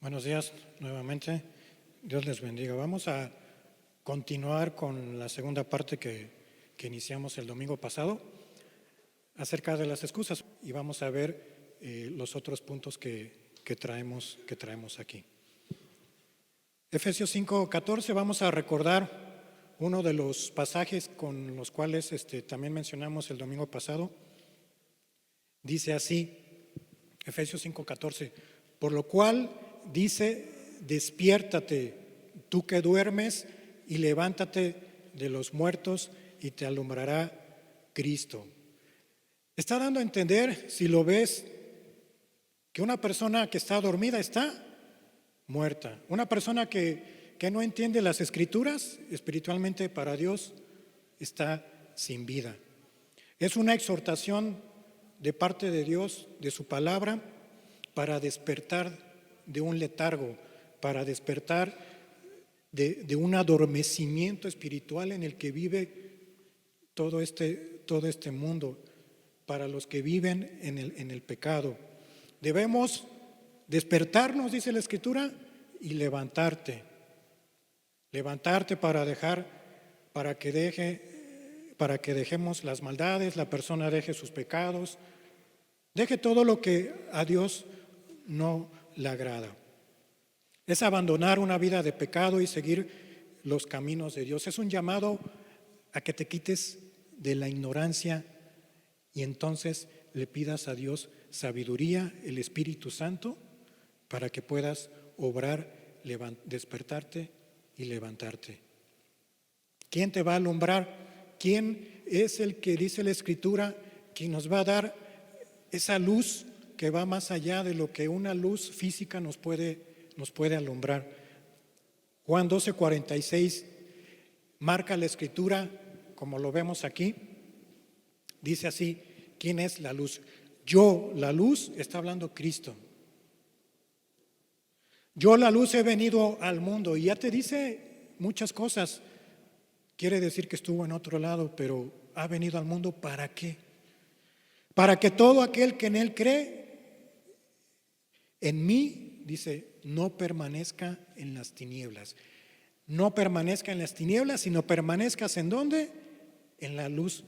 Buenos días nuevamente. Dios les bendiga. Vamos a continuar con la segunda parte que iniciamos el domingo pasado acerca de las excusas y vamos a ver los otros puntos que traemos aquí. Efesios 5:14, vamos a recordar uno de los pasajes con los cuales también mencionamos el domingo pasado. Dice así, Efesios 5:14, por lo cual dice, despiértate, tú que duermes, y levántate de los muertos y te alumbrará Cristo. Está dando a entender, si lo ves, que una persona que está dormida está muerta. Una persona que no entiende las Escrituras, espiritualmente para Dios, está sin vida. Es una exhortación de parte de Dios, de su palabra, para despertar de un letargo, para despertar de un adormecimiento espiritual en el que vive todo este mundo, para los que viven en el pecado. Debemos despertarnos, dice la Escritura, y levantarte para que dejemos las maldades, la persona deje sus pecados, deje todo lo que a Dios no le agrada. Es abandonar una vida de pecado y seguir los caminos de Dios. Es un llamado a que te quites de la ignorancia y entonces le pidas a Dios sabiduría, el Espíritu Santo, para que puedas obrar, despertarte y levantarte. ¿Quién te va a alumbrar? ¿Quién es el que dice la Escritura que nos va a dar esa luz que va más allá de lo que una luz física nos puede alumbrar? Juan 12:46 marca la Escritura, como lo vemos aquí, dice así, ¿quién es la luz? Yo, la luz, está hablando Cristo. Yo, la luz, he venido al mundo, y ya te dice muchas cosas. Quiere decir que estuvo en otro lado, pero ha venido al mundo, ¿para qué? Para que todo aquel que en Él cree, en mí, dice, no permanezca en las tinieblas. No permanezca en las tinieblas, sino permanezcas ¿en dónde? En la luz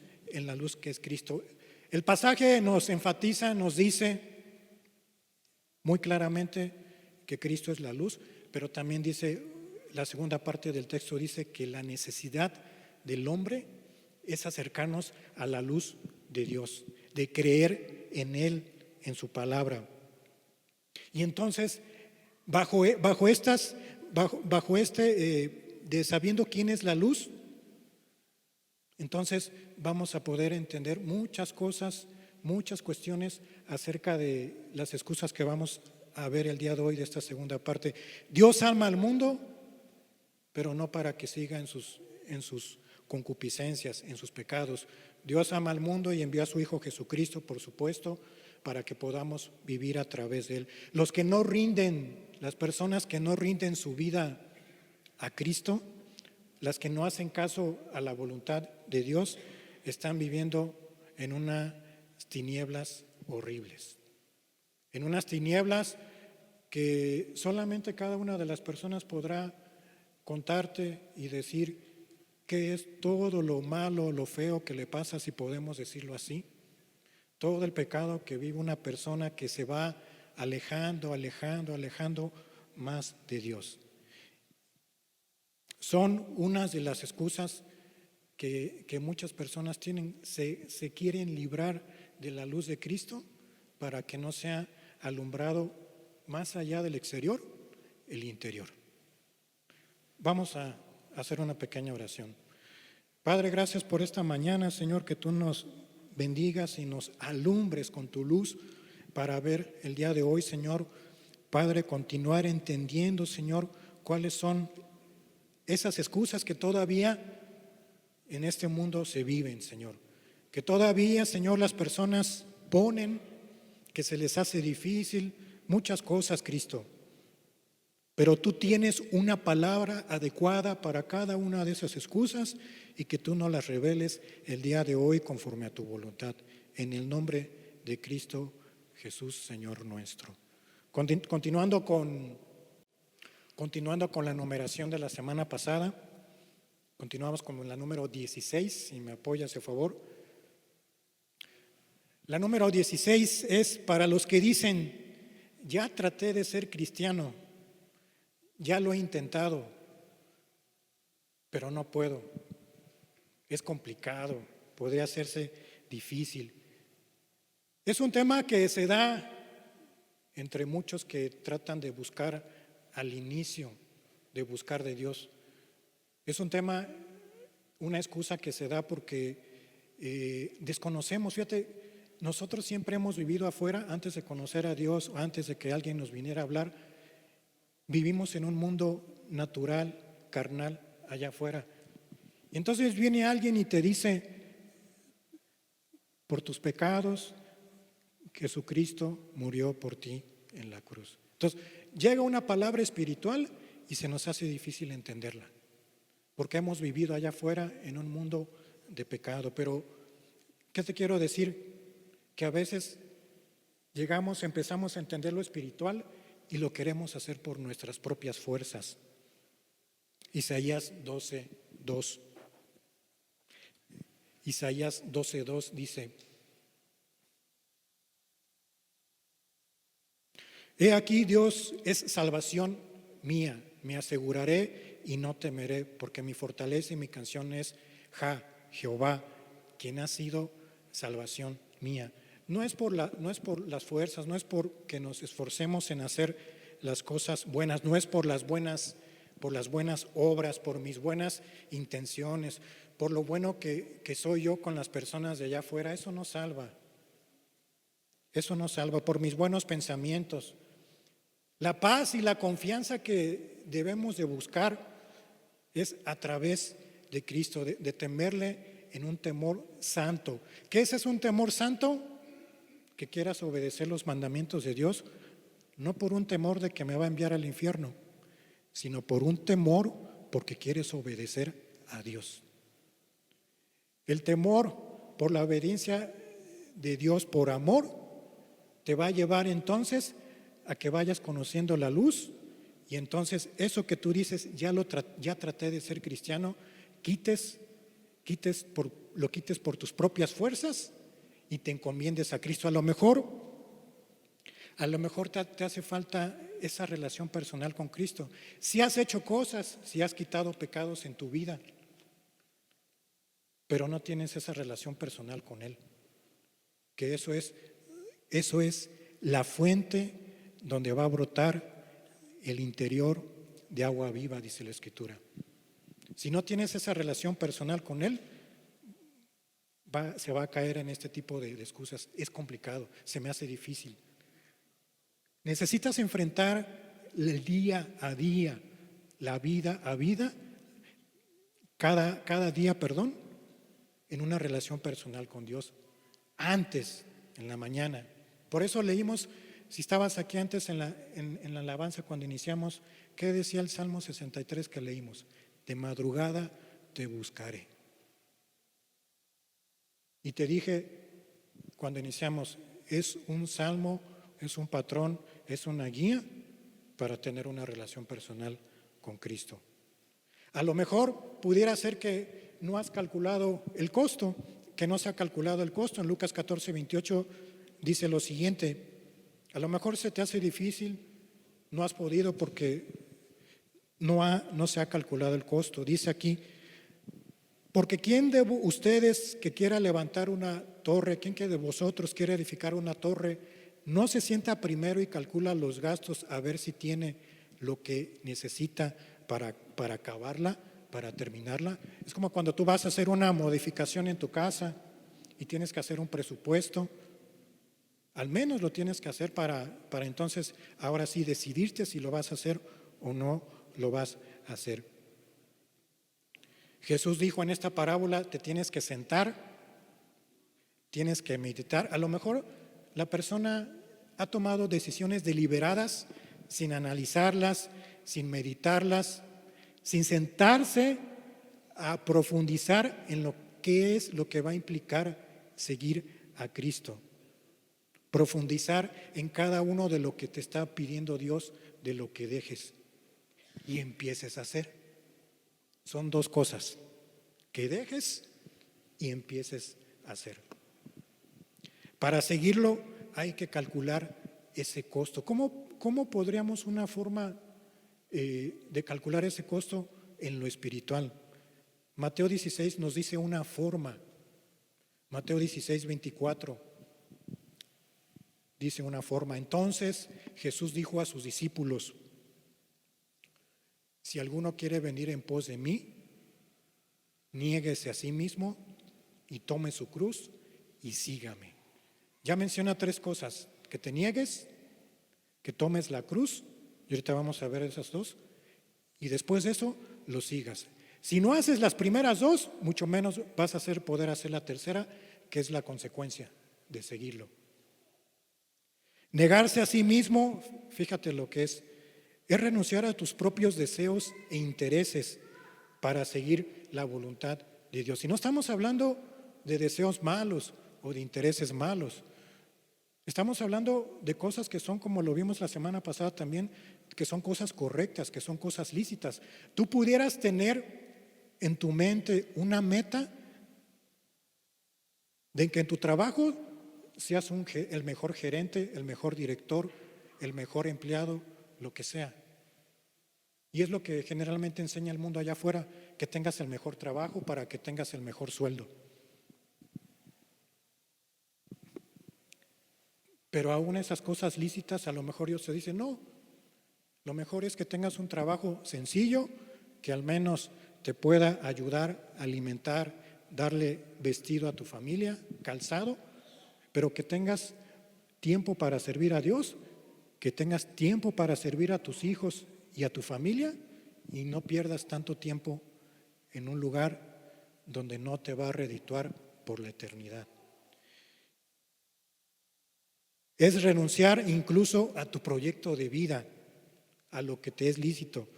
que es Cristo. El pasaje nos enfatiza, nos dice muy claramente que Cristo es la luz, pero también dice, la segunda parte del texto dice que la necesidad del hombre es acercarnos a la luz de Dios, de creer en Él, en su palabra. Y entonces, de sabiendo quién es la luz, entonces vamos a poder entender muchas cosas, muchas cuestiones acerca de las excusas que vamos a ver el día de hoy de esta segunda parte. Dios ama al mundo, pero no para que siga en sus concupiscencias, en sus pecados. Dios ama al mundo y envió a su Hijo Jesucristo, por supuesto, para que podamos vivir a través de Él. Los que no rinden, las personas que no rinden su vida a Cristo, las que no hacen caso a la voluntad de Dios, están viviendo en unas tinieblas horribles. En unas tinieblas que solamente cada una de las personas podrá contarte y decir qué es todo lo malo, lo feo que le pasa, si podemos decirlo así. Todo el pecado que vive una persona que se va alejando más de Dios. Son unas de las excusas que muchas personas tienen. Se quieren librar de la luz de Cristo para que no sea alumbrado más allá del exterior, el interior. Vamos a hacer una pequeña oración. Padre, gracias por esta mañana, Señor, que tú nos bendigas y nos alumbres con tu luz para ver el día de hoy, Señor. Padre, continuar entendiendo, Señor, cuáles son esas excusas que todavía en este mundo se viven, Señor. Que todavía, Señor, las personas ponen, que se les hace difícil muchas cosas, Cristo. Pero tú tienes una palabra adecuada para cada una de esas excusas y que tú nos las reveles el día de hoy conforme a tu voluntad. En el nombre de Cristo Jesús, Señor nuestro. Continuando con Continuando con la numeración de la semana pasada, continuamos con la número 16, si me apoyas, por favor. La número 16 es para los que dicen: ya traté de ser cristiano, ya lo he intentado, pero no puedo. Es complicado, podría hacerse difícil. Es un tema que se da entre muchos que tratan de buscar al inicio, de buscar de Dios. Es un tema, una excusa que se da porque desconocemos. Fíjate, nosotros siempre hemos vivido afuera antes de conocer a Dios o antes de que alguien nos viniera a hablar. Vivimos en un mundo natural, carnal, allá afuera. Y entonces viene alguien y te dice: por tus pecados, Jesucristo murió por ti en la cruz. Entonces, llega una palabra espiritual y se nos hace difícil entenderla, porque hemos vivido allá afuera en un mundo de pecado. Pero, ¿qué te quiero decir? Que a veces empezamos a entender lo espiritual y lo queremos hacer por nuestras propias fuerzas. Isaías 12:2. Isaías 12:2 dice: he aquí, Dios es salvación mía, me aseguraré y no temeré, porque mi fortaleza y mi canción es Jehová, quien ha sido salvación mía. No es por las fuerzas, no es porque nos esforcemos en hacer las cosas buenas, no es por las buenas obras, por mis buenas intenciones, por lo bueno que soy yo con las personas de allá afuera. Eso no salva. Eso no salva, por mis buenos pensamientos. La paz y la confianza que debemos de buscar es a través de Cristo, de temerle en un temor santo. ¿Qué ese es un temor santo? Que quieras obedecer los mandamientos de Dios, no por un temor de que me va a enviar al infierno, sino por un temor porque quieres obedecer a Dios. El temor por la obediencia de Dios por amor te va a llevar entonces a que vayas conociendo la luz, y entonces eso que tú dices, ya traté de ser cristiano, lo quites por tus propias fuerzas y te encomiendes a Cristo. A lo mejor te hace falta esa relación personal con Cristo. Si has hecho cosas, si has quitado pecados en tu vida, pero no tienes esa relación personal con Él, que eso es la fuente donde va a brotar el interior de agua viva, dice la Escritura. Si no tienes esa relación personal con Él, se va a caer en este tipo de excusas. Es complicado, se me hace difícil. Necesitas enfrentar el día a día, la vida a vida, cada día, en una relación personal con Dios. Antes, en la mañana. Por eso leímos, si estabas aquí antes en la alabanza cuando iniciamos, ¿qué decía el Salmo 63 que leímos? De madrugada te buscaré. Y te dije cuando iniciamos, es un salmo, es un patrón, es una guía para tener una relación personal con Cristo. A lo mejor pudiera ser que no has calculado el costo, que no se ha calculado el costo. En Lucas 14:28 dice lo siguiente: a lo mejor se te hace difícil, no has podido porque no se ha calculado el costo. Dice aquí: porque ¿quién de ustedes que quiera levantar una torre, quién que de vosotros quiera edificar una torre, no se sienta primero y calcula los gastos a ver si tiene lo que necesita para acabarla, para terminarla? Es como cuando tú vas a hacer una modificación en tu casa y tienes que hacer un presupuesto. Al menos lo tienes que hacer para entonces, ahora sí, decidirte si lo vas a hacer o no lo vas a hacer. Jesús dijo en esta parábola: te tienes que sentar, tienes que meditar. A lo mejor la persona ha tomado decisiones deliberadas sin analizarlas, sin meditarlas, sin sentarse a profundizar en lo que es lo que va a implicar seguir a Cristo. Profundizar en cada uno de lo que te está pidiendo Dios, de lo que dejes. y empieces a hacer. Son dos cosas, que dejes y empieces a hacer. Para seguirlo hay que calcular ese costo. ¿Cómo podríamos una forma de calcular ese costo en lo espiritual? Mateo 16 nos dice una forma. Mateo 16, 24 dice una forma. Entonces Jesús dijo a sus discípulos: si alguno quiere venir en pos de mí, niéguese a sí mismo y tome su cruz y sígame. Ya menciona tres cosas: que te niegues, que tomes la cruz, y ahorita vamos a ver esas dos, y después de eso lo sigas. Si no haces las primeras dos, mucho menos vas a poder hacer la tercera, que es la consecuencia de seguirlo. Negarse a sí mismo, fíjate lo que es renunciar a tus propios deseos e intereses para seguir la voluntad de Dios. Y no estamos hablando de deseos malos o de intereses malos. Estamos hablando de cosas que son, como lo vimos la semana pasada también, que son cosas correctas, que son cosas lícitas. Tú pudieras tener en tu mente una meta de que en tu trabajo seas el mejor gerente, el mejor director, el mejor empleado, lo que sea. Y es lo que generalmente enseña el mundo allá afuera, que tengas el mejor trabajo para que tengas el mejor sueldo. Pero aún esas cosas lícitas, a lo mejor Dios te dice, no, lo mejor es que tengas un trabajo sencillo, que al menos te pueda ayudar a alimentar, darle vestido a tu familia, calzado, pero que tengas tiempo para servir a Dios, que tengas tiempo para servir a tus hijos y a tu familia, y no pierdas tanto tiempo en un lugar donde no te va a redituar por la eternidad. Es renunciar incluso a tu proyecto de vida, a lo que te es lícito.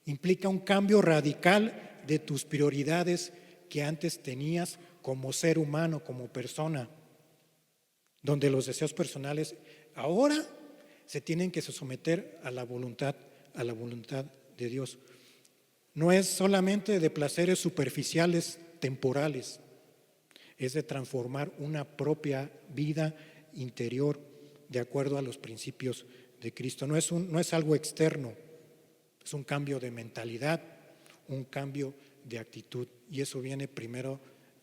Implica un cambio radical de tus prioridades que antes tenías como ser humano, como persona, donde los deseos personales ahora se tienen que someter a la voluntad de Dios. No es solamente de placeres superficiales, temporales, es de transformar una propia vida interior de acuerdo a los principios de Cristo. No es algo externo, es un cambio de mentalidad, un cambio de actitud, y eso viene primero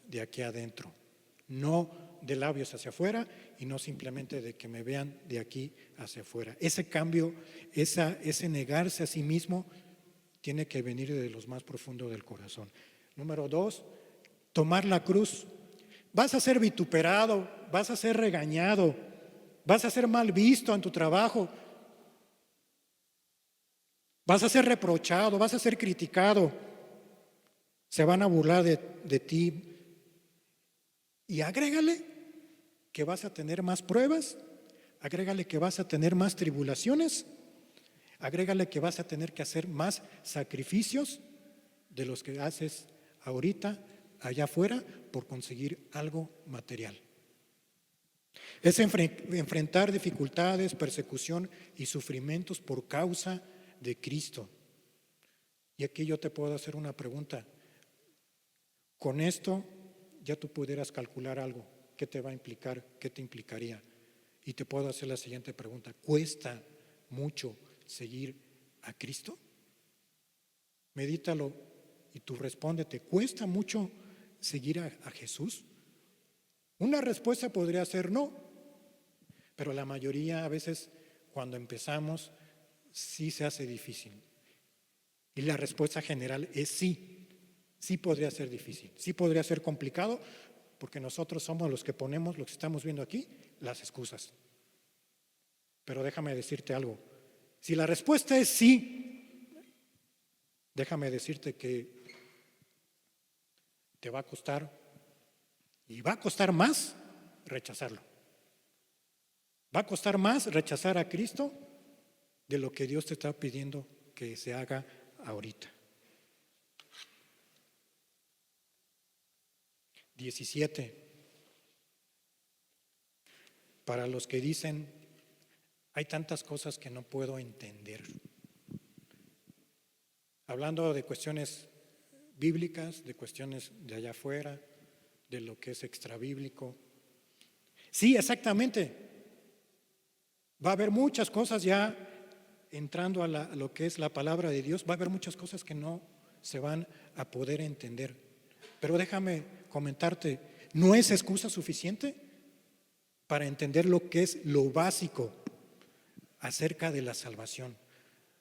de aquí adentro, no de labios hacia afuera y no simplemente de que me vean de aquí hacia afuera. Ese cambio, ese negarse a sí mismo tiene que venir de los más profundos del corazón. Número 2, tomar la cruz. Vas a ser vituperado, vas a ser regañado, vas a ser mal visto en tu trabajo, vas a ser reprochado, vas a ser criticado, se van a burlar de ti. Y agrégale que vas a tener más pruebas, agrégale que vas a tener más tribulaciones, agrégale que vas a tener que hacer más sacrificios de los que haces ahorita allá afuera por conseguir algo material. Es enfrentar dificultades, persecución y sufrimientos por causa de Cristo. Y aquí yo te puedo hacer una pregunta. Con esto ya tú pudieras calcular algo. ¿Qué te va a implicar? ¿Qué te implicaría? Y te puedo hacer la siguiente pregunta. ¿Cuesta mucho seguir a Cristo? Medítalo y tú respóndete. ¿Cuesta mucho seguir a Jesús? Una respuesta podría ser no, pero la mayoría a veces cuando empezamos sí se hace difícil. Y la respuesta general es sí, sí podría ser difícil, sí podría ser complicado, porque nosotros somos los que ponemos, lo que estamos viendo aquí, las excusas. Pero déjame decirte algo, si la respuesta es sí, déjame decirte que te va a costar, y va a costar más rechazarlo. Va a costar más rechazar a Cristo de lo que Dios te está pidiendo que se haga ahorita. 17. Para los que dicen, hay tantas cosas que no puedo entender. hablando de cuestiones bíblicas, de cuestiones de allá afuera, de lo que es extrabíblico. Sí, exactamente. Va a haber muchas cosas ya entrando a lo que es la palabra de Dios, va a haber muchas cosas que no se van a poder entender. Pero déjame comentarte, ¿no es excusa suficiente para entender lo que es lo básico acerca de la salvación?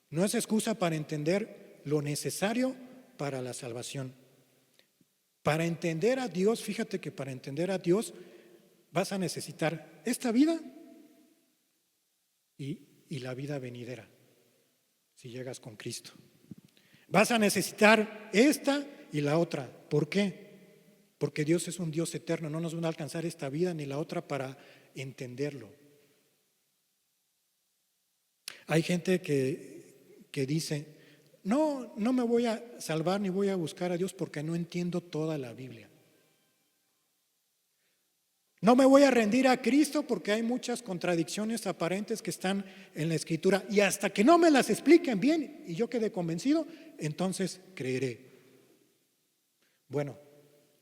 No es excusa para entender lo necesario para la salvación. Para entender a Dios, fíjate que para entender a Dios vas a necesitar esta vida y la vida venidera, si llegas con Cristo. Vas a necesitar esta y la otra. ¿Por qué? Porque Dios es un Dios eterno, no nos va a alcanzar esta vida ni la otra para entenderlo. Hay gente que dice, no me voy a salvar ni voy a buscar a Dios porque no entiendo toda la Biblia. No me voy a rendir a Cristo porque hay muchas contradicciones aparentes que están en la Escritura y hasta que no me las expliquen bien y yo quede convencido, entonces creeré. Bueno,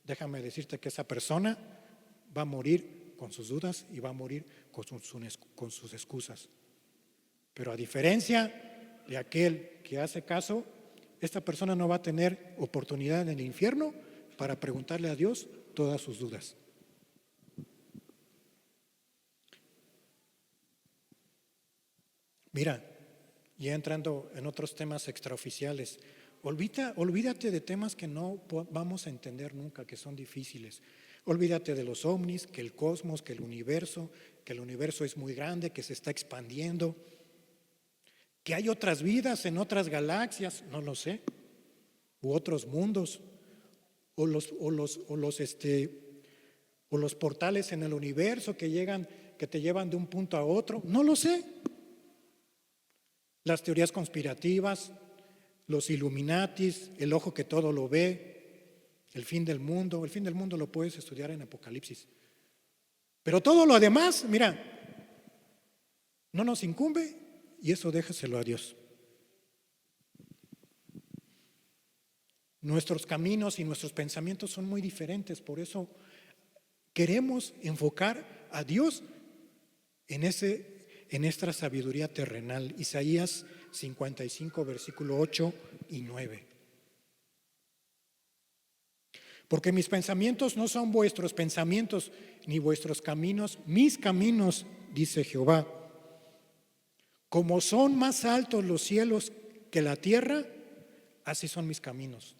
déjame decirte que esa persona va a morir con sus dudas y va a morir con sus excusas. Pero a diferencia de aquel que hace caso, esta persona no va a tener oportunidad en el infierno para preguntarle a Dios todas sus dudas. Mira, ya entrando en otros temas extraoficiales, olvídate de temas que no vamos a entender nunca, que son difíciles. Olvídate de los ovnis, que el cosmos, que el universo es muy grande, que se está expandiendo, que hay otras vidas en otras galaxias, no lo sé, u otros mundos, o los portales en el universo que te llevan de un punto a otro, no lo sé. Las teorías conspirativas, los Illuminatis, el ojo que todo lo ve, el fin del mundo lo puedes estudiar en Apocalipsis. Pero todo lo demás, mira, no nos incumbe y eso déjaselo a Dios. Nuestros caminos y nuestros pensamientos son muy diferentes, por eso queremos enfocar a Dios en esta sabiduría terrenal. Isaías 55, versículo 8 y 9. Porque mis pensamientos no son vuestros pensamientos, ni vuestros caminos, mis caminos, dice Jehová. Como son más altos los cielos que la tierra, así son mis caminos.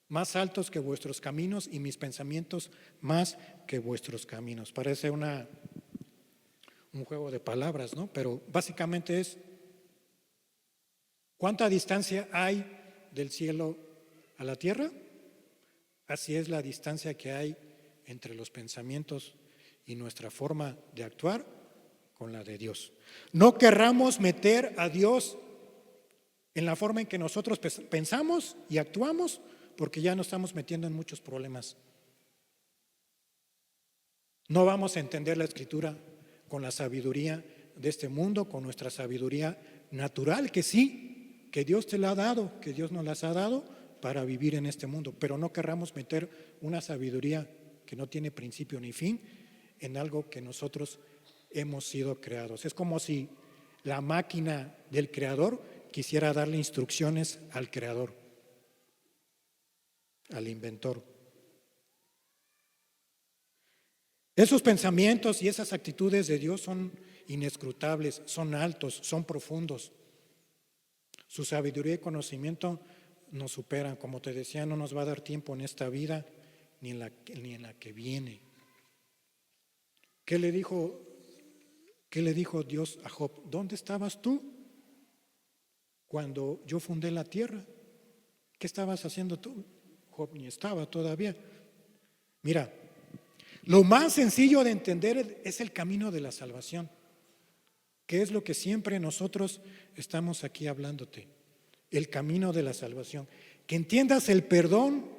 Más altos que vuestros caminos y mis pensamientos más que vuestros caminos. Parece un juego de palabras, ¿no? Pero básicamente es, ¿cuánta distancia hay del cielo a la tierra? Así es la distancia que hay entre los pensamientos y nuestra forma de actuar con la de Dios. No querramos meter a Dios en la forma en que nosotros pensamos y actuamos, porque ya nos estamos metiendo en muchos problemas. No vamos a entender la Escritura con la sabiduría de este mundo, con nuestra sabiduría natural, que sí, que Dios te la ha dado, que Dios nos las ha dado para vivir en este mundo, pero no querramos meter una sabiduría que no tiene principio ni fin en algo que nosotros hemos sido creados. Es como si la máquina del creador quisiera darle instrucciones al creador, al inventor. Esos pensamientos y esas actitudes de Dios son inescrutables, son altos, son profundos. Su sabiduría y conocimiento nos superan. Como te decía, no nos va a dar tiempo en esta vida ni en la que viene. ¿Qué le dijo Dios a Job? ¿Dónde estabas tú cuando yo fundé la tierra? ¿Qué estabas haciendo tú? Job ni estaba todavía. Mira, lo más sencillo de entender es el camino de la salvación, que es lo que siempre nosotros estamos aquí hablándote, el camino de la salvación. Que entiendas el perdón,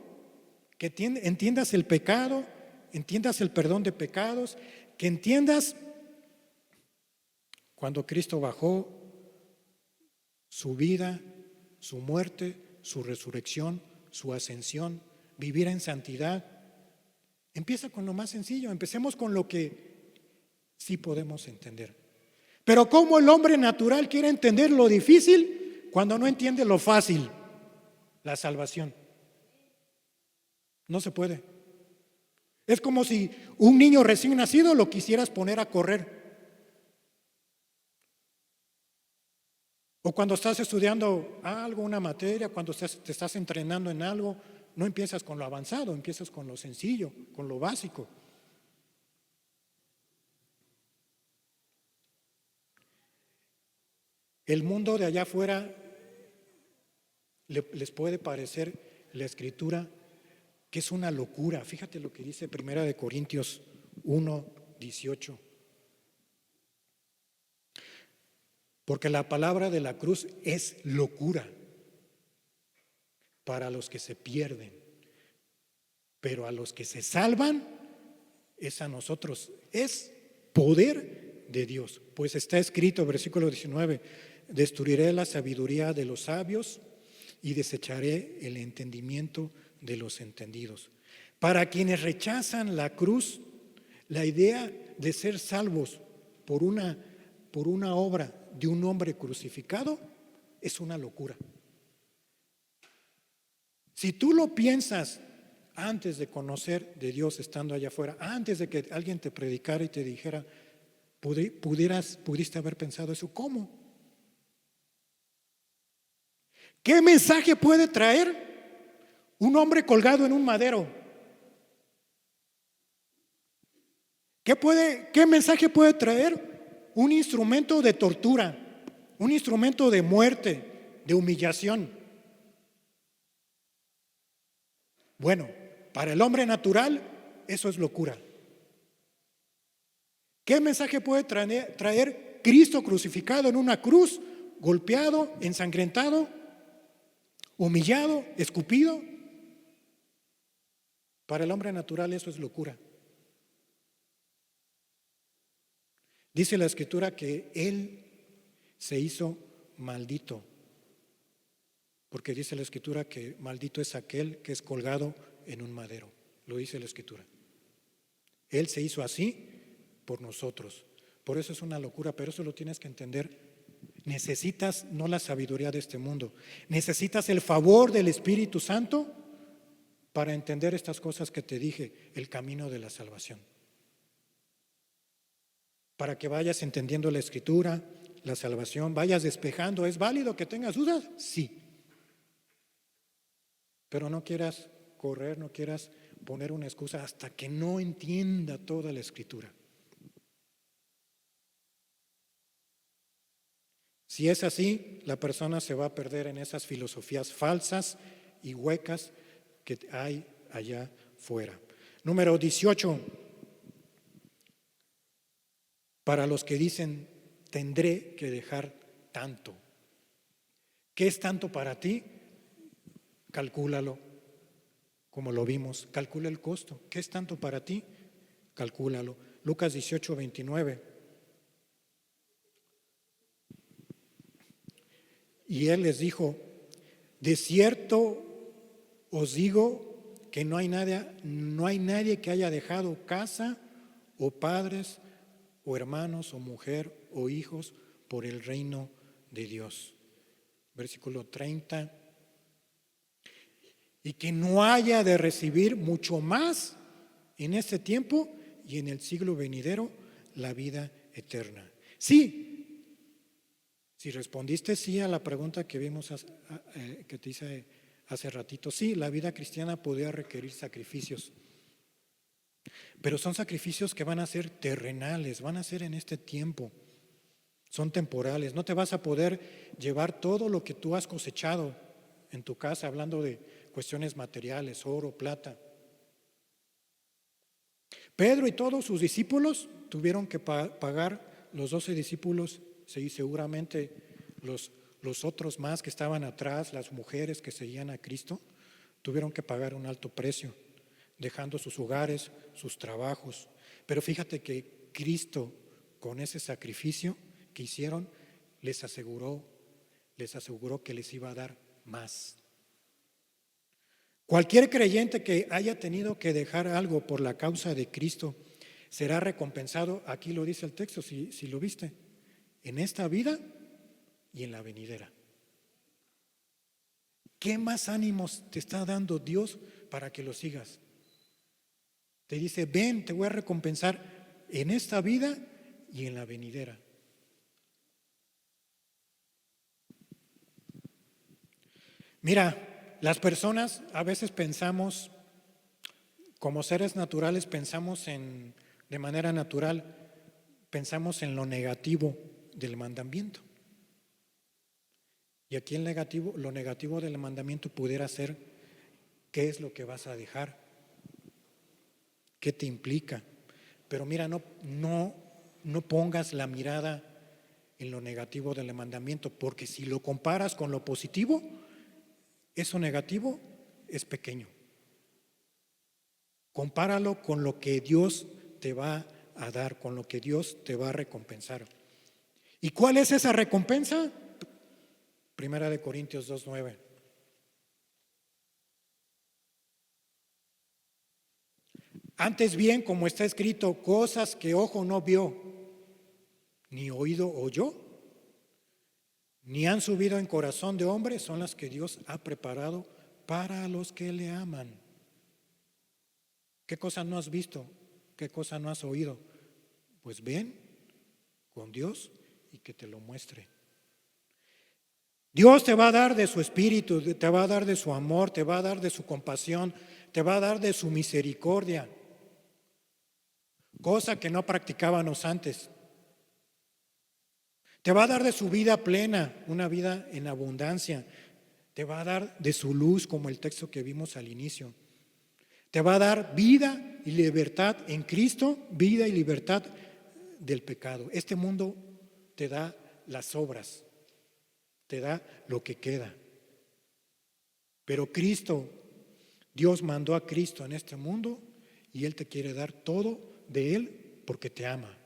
que entiendas el pecado, entiendas el perdón de pecados, que entiendas cuando Cristo bajó su vida, su muerte, su resurrección, su ascensión, vivir en santidad. Empieza con lo más sencillo, empecemos con lo que sí podemos entender. Pero ¿cómo el hombre natural quiere entender lo difícil cuando no entiende lo fácil? La salvación. No se puede. Es como si un niño recién nacido lo quisieras poner a correr. O cuando estás estudiando algo, una materia, cuando te estás entrenando en algo, no empiezas con lo avanzado, empiezas con lo sencillo, con lo básico. El mundo de allá afuera les puede parecer la escritura que es una locura. Fíjate lo que dice 1 Corintios 1:18. Porque la palabra de la cruz es locura para los que se pierden, pero a los que se salvan es a nosotros, es poder de Dios. Pues está escrito, versículo 19, destruiré la sabiduría de los sabios y desecharé el entendimiento de los entendidos. Para quienes rechazan la cruz, la idea de ser salvos por una obra de un hombre crucificado es una locura. Si tú lo piensas antes de conocer de Dios estando allá afuera, antes de que alguien te predicara y te dijera, pudiste haber pensado eso, ¿cómo? ¿Qué mensaje puede traer un hombre colgado en un madero? ¿Qué mensaje puede traer un instrumento de tortura, un instrumento de muerte, de humillación? Bueno, para el hombre natural eso es locura. ¿Qué mensaje puede traer Cristo crucificado en una cruz, golpeado, ensangrentado, humillado, escupido? Para el hombre natural eso es locura. Dice la Escritura que Él se hizo maldito, porque dice la Escritura que maldito es aquel que es colgado en un madero. Lo dice la Escritura. Él se hizo así por nosotros. Por eso es una locura, pero eso lo tienes que entender. Necesitas no la sabiduría de este mundo, necesitas el favor del Espíritu Santo para entender estas cosas que te dije, el camino de la salvación. Para que vayas entendiendo la Escritura, la salvación, vayas despejando. ¿Es válido que tengas dudas? Sí. Pero no quieras correr, no quieras poner una excusa hasta que no entienda toda la Escritura. Si es así, la persona se va a perder en esas filosofías falsas y huecas que hay allá fuera. Número 18. Para los que dicen, tendré que dejar tanto. ¿Qué es tanto para ti? Calcúlalo, como lo vimos. Calcula el costo. ¿Qué es tanto para ti? Calcúlalo. Lucas 18:29. Y él les dijo, de cierto os digo que no hay nadie que haya dejado casa o padres o hermanos o mujer o hijos por el reino de Dios. Versículo 30. Y que no haya de recibir mucho más en este tiempo y en el siglo venidero la vida eterna. Sí, si respondiste sí a la pregunta que vimos que te hice hace ratito, sí, la vida cristiana podría requerir sacrificios, pero son sacrificios que van a ser terrenales, van a ser en este tiempo, son temporales. No te vas a poder llevar todo lo que tú has cosechado en tu casa, hablando de cuestiones materiales, oro, plata. Pedro y todos sus discípulos tuvieron que pagar, los 12 discípulos, y seguramente los otros más que estaban atrás, las mujeres que seguían a Cristo, tuvieron que pagar un alto precio, dejando sus hogares, sus trabajos. Pero fíjate que Cristo, con ese sacrificio que hicieron, les aseguró que les iba a dar más. Cualquier creyente que haya tenido que dejar algo por la causa de Cristo será recompensado, aquí lo dice el texto, si lo viste, en esta vida y en la venidera. ¿Qué más ánimos te está dando Dios para que lo sigas? Te dice, ven, te voy a recompensar en esta vida y en la venidera. Mira, las personas a veces pensamos, como seres naturales, de manera natural, pensamos en lo negativo del mandamiento. Y aquí lo negativo del mandamiento pudiera ser, ¿qué es lo que vas a dejar? ¿Qué te implica? Pero mira, no pongas la mirada en lo negativo del mandamiento, porque si lo comparas con lo positivo, eso negativo es pequeño. Compáralo con lo que Dios te va a dar, con lo que Dios te va a recompensar. ¿Y cuál es esa recompensa? Primera de Corintios 2:9. Antes bien, como está escrito, cosas que ojo no vio, ni oído oyó, ni han subido en corazón de hombre, son las que Dios ha preparado para los que le aman. ¿Qué cosa no has visto? ¿Qué cosa no has oído? Pues ven con Dios y que te lo muestre. Dios te va a dar de su espíritu, te va a dar de su amor, te va a dar de su compasión, te va a dar de su misericordia, cosa que no practicábamos antes. Te va a dar de su vida plena, una vida en abundancia. Te va a dar de su luz, como el texto que vimos al inicio. Te va a dar vida y libertad en Cristo, vida y libertad del pecado. Este mundo te da las obras, te da lo que queda. Pero Cristo, Dios mandó a Cristo en este mundo y Él te quiere dar todo de Él porque te ama.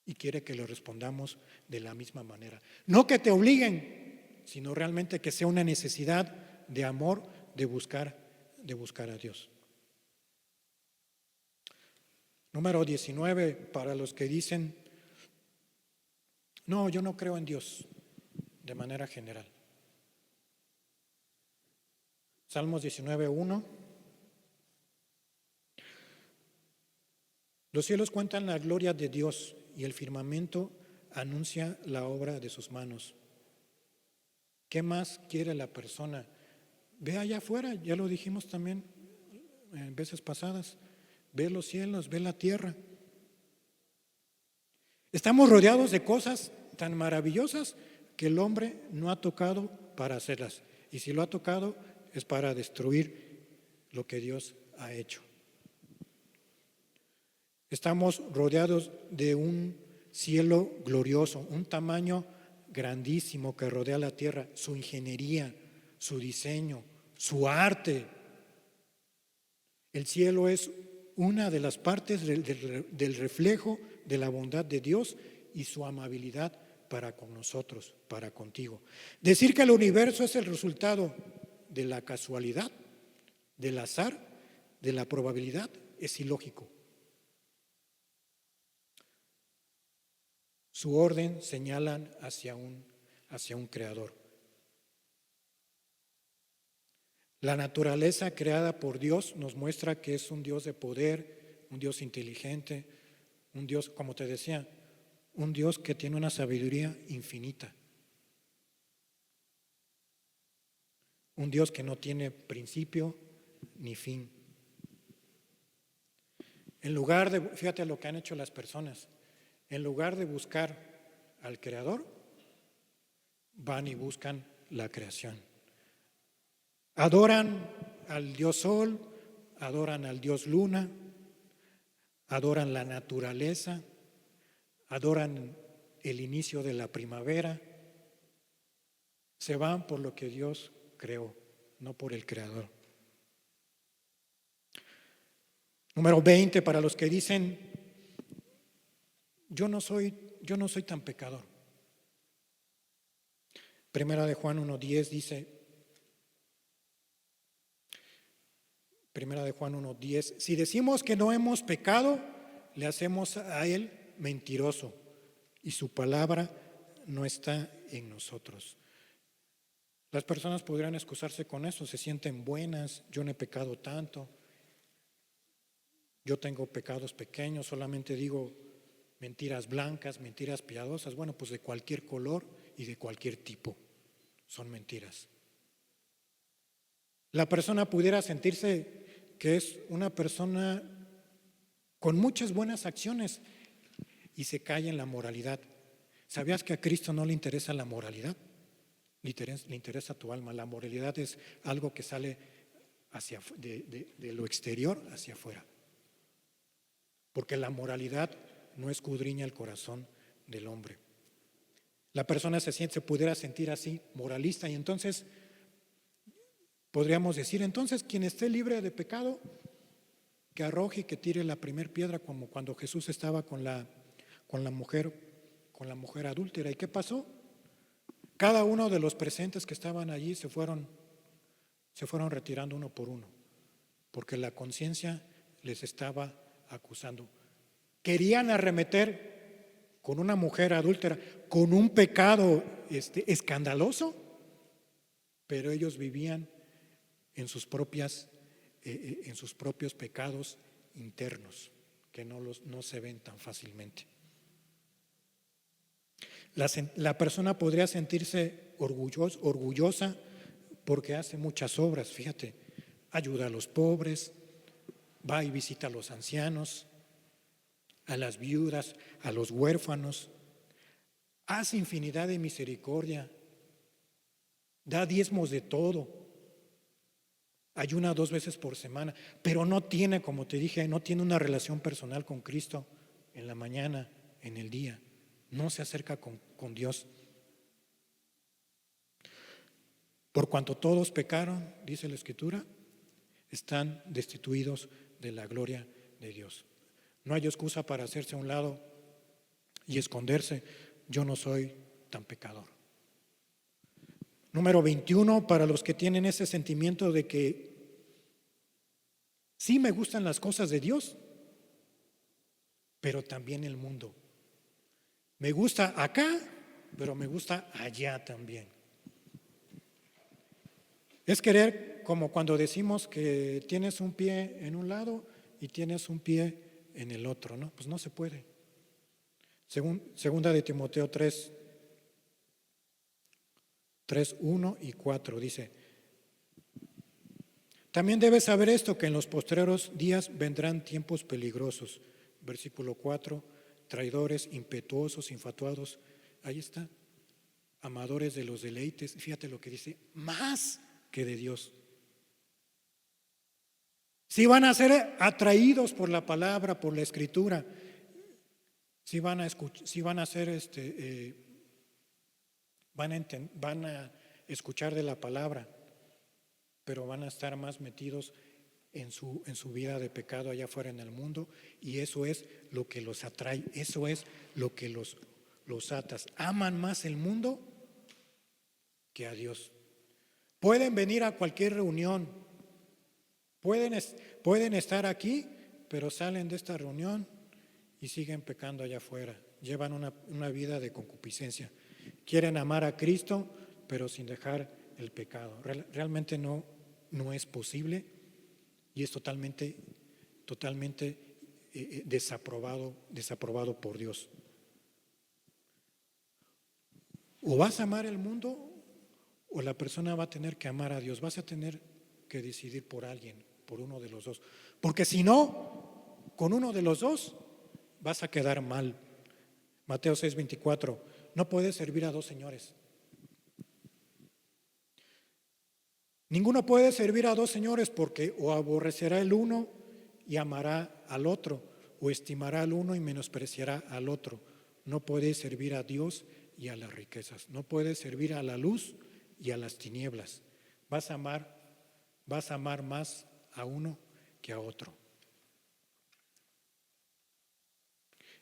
Y quiere que lo respondamos de la misma manera. No que te obliguen, sino realmente que sea una necesidad de amor, de buscar a Dios. Número 19, para los que dicen, no, yo no creo en Dios, de manera general. Salmos 19:1. Los cielos cuentan la gloria de Dios y el firmamento anuncia la obra de sus manos. ¿Qué más quiere la persona? Ve allá afuera, ya lo dijimos también en veces pasadas. Ve los cielos, ve la tierra. Estamos rodeados de cosas tan maravillosas que el hombre no ha tocado para hacerlas. Y si lo ha tocado es para destruir lo que Dios ha hecho. Estamos rodeados de un cielo glorioso, un tamaño grandísimo que rodea la tierra, su ingeniería, su diseño, su arte. El cielo es una de las partes del reflejo de la bondad de Dios y su amabilidad para con nosotros, para contigo. Decir que el universo es el resultado de la casualidad, del azar, de la probabilidad, es ilógico. Su orden señalan hacia un creador. La naturaleza creada por Dios nos muestra que es un Dios de poder, un Dios inteligente, un Dios, como te decía, un Dios que tiene una sabiduría infinita. Un Dios que no tiene principio ni fin. Fíjate lo que han hecho las personas, en lugar de buscar al Creador, van y buscan la creación. Adoran al Dios Sol, adoran al Dios Luna, adoran la naturaleza, adoran el inicio de la primavera. Se van por lo que Dios creó, no por el Creador. Número 20, para los que dicen, yo no soy tan pecador. Primera de Juan 1:10 dice, Primera de Juan 1:10. Si decimos que no hemos pecado, le hacemos a él mentiroso y su palabra no está en nosotros. Las personas podrían excusarse con eso, se sienten buenas, yo no he pecado tanto, yo tengo pecados pequeños, solamente digo mentiras blancas, mentiras piadosas, bueno, pues de cualquier color y de cualquier tipo, son mentiras. La persona pudiera sentirse que es una persona con muchas buenas acciones y se cae en la moralidad. ¿Sabías que a Cristo no le interesa la moralidad? Le interesa tu alma. La moralidad es algo que sale de lo exterior hacia afuera. Porque la moralidad no escudriña el corazón del hombre. La persona se pudiera sentir así, moralista, y entonces podríamos decir, entonces quien esté libre de pecado, que arroje y que tire la primer piedra, como cuando Jesús estaba con la mujer adúltera. ¿Y qué pasó? Cada uno de los presentes que estaban allí se fueron retirando uno por uno, porque la conciencia les estaba acusando. Querían arremeter con una mujer adúltera, con un pecado escandaloso, pero ellos vivían en sus propios pecados internos, que no se ven tan fácilmente. La persona podría sentirse orgullosa porque hace muchas obras, fíjate, ayuda a los pobres, va y visita a los ancianos, a las viudas, a los huérfanos, hace infinidad de misericordia, da diezmos de todo, ayuna 2 veces por semana, pero no tiene, como te dije, no tiene una relación personal con Cristo en la mañana, en el día, no se acerca con Dios. Por cuanto todos pecaron, dice la Escritura, están destituidos de la gloria de Dios. No hay excusa para hacerse a un lado y esconderse. Yo no soy tan pecador. Número 21, para los que tienen ese sentimiento de que sí me gustan las cosas de Dios, pero también el mundo. Me gusta acá, pero me gusta allá también. Es querer como cuando decimos que tienes un pie en un lado y tienes un pie en el otro, ¿no? Pues no se puede. Segunda de Timoteo 3:1 y 4 dice: también debes saber esto, que en los postreros días vendrán tiempos peligrosos. Versículo 4, traidores, impetuosos, infatuados, ahí está, amadores de los deleites, fíjate lo que dice, más que de Dios. Si van a ser atraídos por la palabra, por la escritura, si van a escuchar de la palabra, pero van a estar más metidos en su vida de pecado allá afuera en el mundo, y eso es lo que los atrae, eso es lo que los atas. Aman más el mundo que a Dios. Pueden venir a cualquier reunión, pueden estar aquí, pero salen de esta reunión y siguen pecando allá afuera. Llevan una vida de concupiscencia. Quieren amar a Cristo, pero sin dejar el pecado. Realmente no es posible y es totalmente desaprobado por Dios. O vas a amar el mundo o la persona va a tener que amar a Dios. Vas a tener que decidir por alguien, por uno de los dos. Porque si no, con uno de los dos vas a quedar mal. Mateo 6:24, no puedes servir a 2 señores. Ninguno puede servir a 2 señores, porque o aborrecerá el uno y amará al otro, o estimará al uno y menospreciará al otro. No puede servir a Dios y a las riquezas. No puede servir a la luz y a las tinieblas. Vas a amar más a uno que a otro.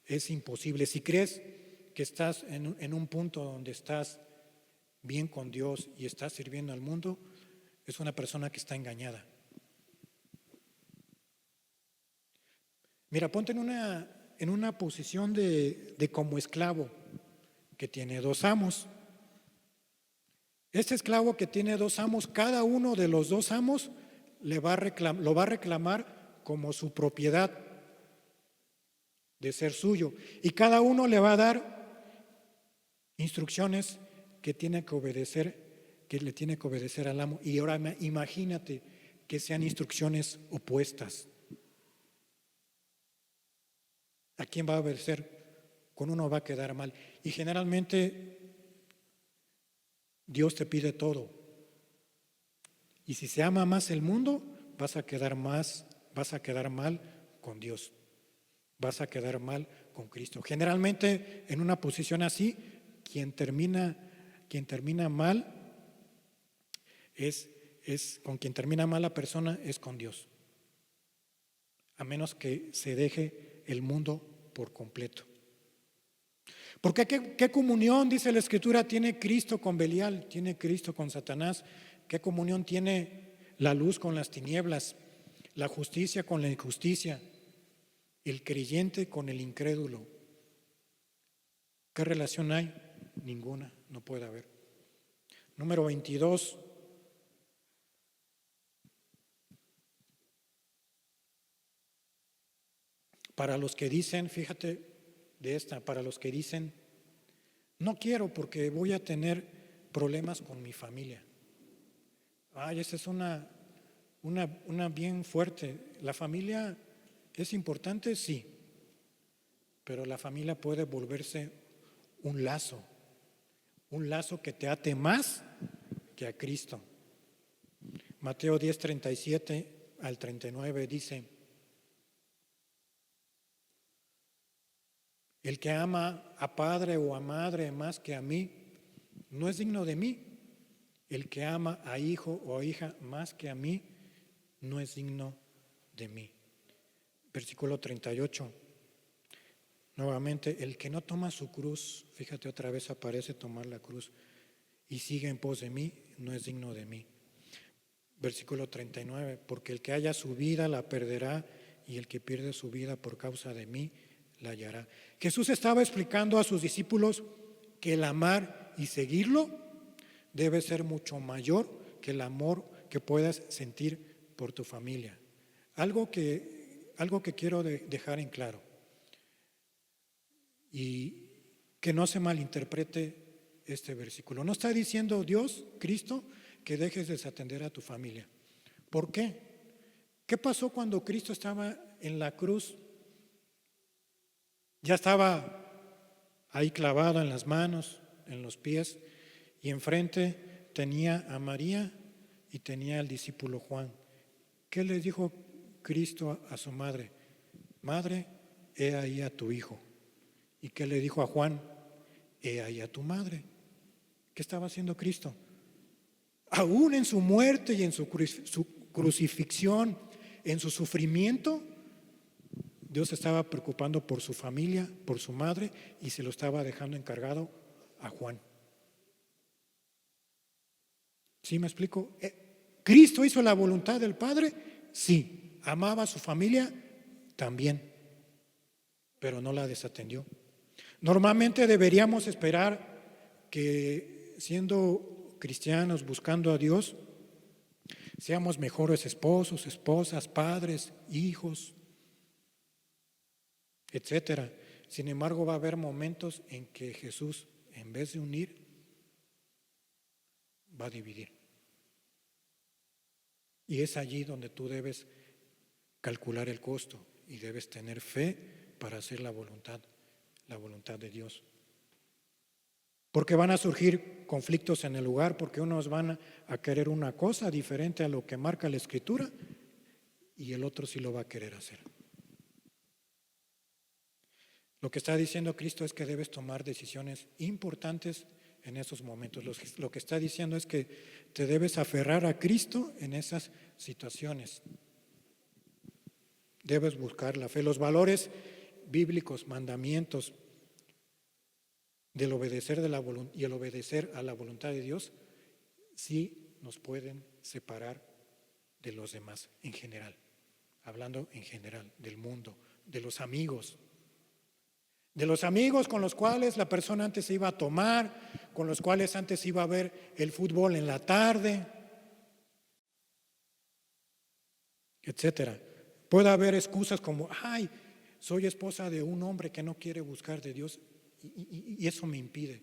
Es imposible. Si crees que estás en un punto donde estás bien con Dios y estás sirviendo al mundo, es una persona que está engañada. Mira, ponte en una posición de como esclavo que tiene dos amos. Este esclavo que tiene dos amos, cada uno de los dos amos lo va a reclamar como su propiedad de ser suyo. Y cada uno le va a dar instrucciones que le tiene que obedecer al amo. Y ahora imagínate que sean instrucciones opuestas. ¿A quién va a obedecer? Con uno va a quedar mal. Y generalmente Dios te pide todo. Y si se ama más el mundo, vas a quedar mal con Dios. Vas a quedar mal con Cristo. Generalmente en una posición así, quien termina mal con quien termina mal la persona es con Dios. A menos que se deje el mundo por completo. Porque ¿qué comunión, dice la Escritura, tiene Cristo con Belial? Tiene Cristo con Satanás. ¿Qué comunión tiene la luz con las tinieblas? La justicia con la injusticia. El creyente con el incrédulo. ¿Qué relación hay? Ninguna, no puede haber. Número 22. Para los que dicen, fíjate para los que dicen, no quiero porque voy a tener problemas con mi familia. Ay, esa es una bien fuerte. ¿La familia es importante? Sí, pero la familia puede volverse un lazo que te ate más que a Cristo. Mateo 10, 37 al 39 dice: el que ama a padre o a madre más que a mí, no es digno de mí. El que ama a hijo o a hija más que a mí, no es digno de mí. Versículo 38. Nuevamente, el que no toma su cruz, fíjate otra vez aparece tomar la cruz, y sigue en pos de mí, no es digno de mí. Versículo 39. Porque el que haya su vida la perderá, y el que pierde su vida por causa de mí la hallará. Jesús estaba explicando a sus discípulos que el amar y seguirlo debe ser mucho mayor que el amor que puedas sentir por tu familia. Algo que quiero dejar en claro y que no se malinterprete este versículo. No está diciendo Dios, Cristo, que dejes de desatender a tu familia. ¿Por qué? ¿Qué pasó cuando Cristo estaba en la cruz? Ya estaba ahí clavado en las manos, en los pies, y enfrente tenía a María y tenía al discípulo Juan. ¿Qué le dijo Cristo a su madre? Madre, he ahí a tu hijo. ¿Y qué le dijo a Juan? He ahí a tu madre. ¿Qué estaba haciendo Cristo? Aún en su muerte y en su crucifixión, en su sufrimiento, Dios estaba preocupando por su familia, por su madre, y se lo estaba dejando encargado a Juan. ¿Sí me explico? ¿Cristo hizo la voluntad del Padre? Sí. ¿Amaba a su familia? También. Pero no la desatendió. Normalmente deberíamos esperar que, siendo cristianos, buscando a Dios, seamos mejores esposos, esposas, padres, hijos, etcétera. Sin embargo, va a haber momentos en que Jesús, en vez de unir, va a dividir. Y es allí donde tú debes calcular el costo y debes tener fe para hacer la voluntad de Dios. Porque van a surgir conflictos en el lugar, porque unos van a querer una cosa diferente a lo que marca la Escritura y el otro sí lo va a querer hacer. Lo que está diciendo Cristo es que debes tomar decisiones importantes en esos momentos. Lo que está diciendo es que te debes aferrar a Cristo en esas situaciones. Debes buscar la fe. Los valores bíblicos, mandamientos del obedecer y el obedecer a la voluntad de Dios sí nos pueden separar de los demás en general, hablando en general del mundo, de los amigos. De los amigos con los cuales la persona antes se iba a tomar, con los cuales antes iba a ver el fútbol en la tarde, etcétera. Puede haber excusas como, ay, soy esposa de un hombre que no quiere buscar de Dios y eso me impide.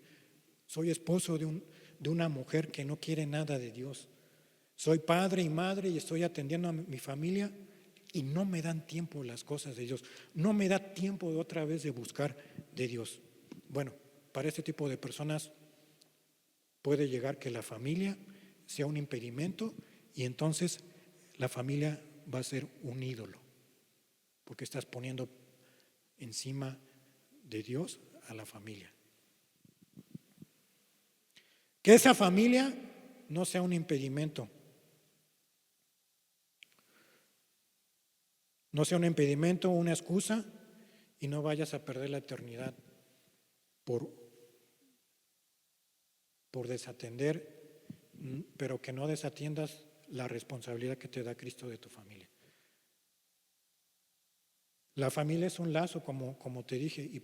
Soy esposo de una mujer que no quiere nada de Dios. Soy padre y madre y estoy atendiendo a mi familia y no me dan tiempo las cosas de Dios. No me da tiempo de otra vez de buscar de Dios. Bueno, para este tipo de personas puede llegar que la familia sea un impedimento y entonces la familia va a ser un ídolo, porque estás poniendo encima de Dios a la familia. Que esa familia no sea un impedimento. No sea un impedimento, una excusa, y no vayas a perder la eternidad por desatender, pero que no desatiendas la responsabilidad que te da Cristo de tu familia. La familia es un lazo, como te dije, y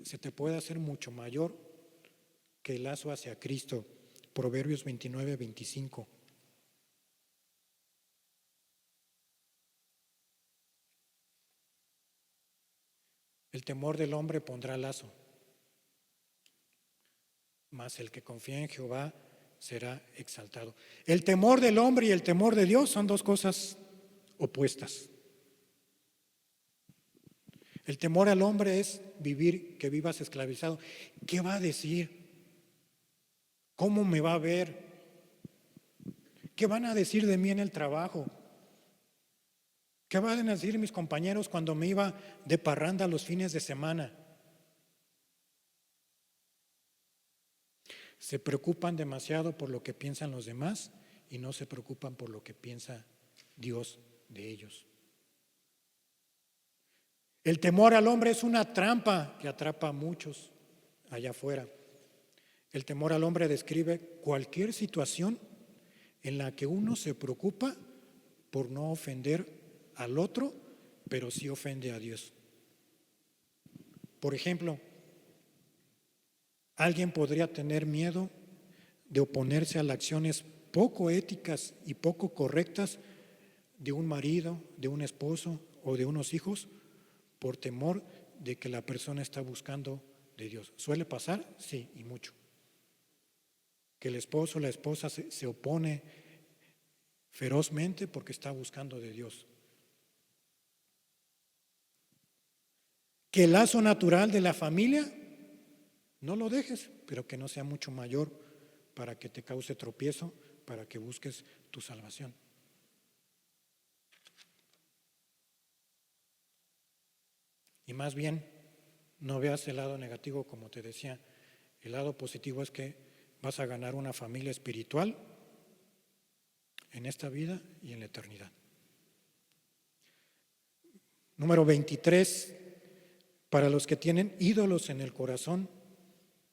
se te puede hacer mucho mayor que el lazo hacia Cristo. Proverbios 29, 25. El temor del hombre pondrá lazo, mas el que confía en Jehová será exaltado. El temor del hombre y el temor de Dios son dos cosas opuestas. El temor al hombre es que vivas esclavizado. ¿Qué va a decir? ¿Cómo me va a ver? ¿Qué van a decir de mí en el trabajo? ¿Qué van a decir mis compañeros cuando me iba de parranda los fines de semana? Se preocupan demasiado por lo que piensan los demás y no se preocupan por lo que piensa Dios de ellos. El temor al hombre es una trampa que atrapa a muchos allá afuera. El temor al hombre describe cualquier situación en la que uno se preocupa por no ofender al otro, pero sí ofende a Dios. Por ejemplo, alguien podría tener miedo de oponerse a las acciones poco éticas y poco correctas de un marido, de un esposo o de unos hijos, por temor de que la persona está buscando de Dios. ¿Suele pasar? Sí, y mucho. Que el esposo o la esposa se opone ferozmente porque está buscando de Dios. Que el lazo natural de la familia no lo dejes, pero que no sea mucho mayor para que te cause tropiezo, para que busques tu salvación. Y más bien, no veas el lado negativo, como te decía. El lado positivo es que vas a ganar una familia espiritual en esta vida y en la eternidad. Número 23, para los que tienen ídolos en el corazón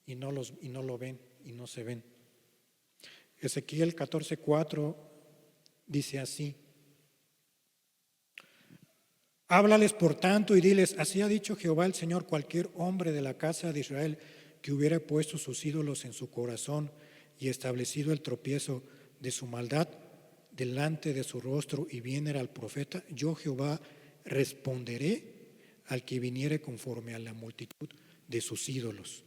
y no lo ven y no se ven. Ezequiel 14:4 dice así: háblales por tanto y diles, así ha dicho Jehová el Señor, cualquier hombre de la casa de Israel que hubiera puesto sus ídolos en su corazón y establecido el tropiezo de su maldad delante de su rostro y viniera al profeta, yo Jehová responderé al que viniere conforme a la multitud de sus ídolos.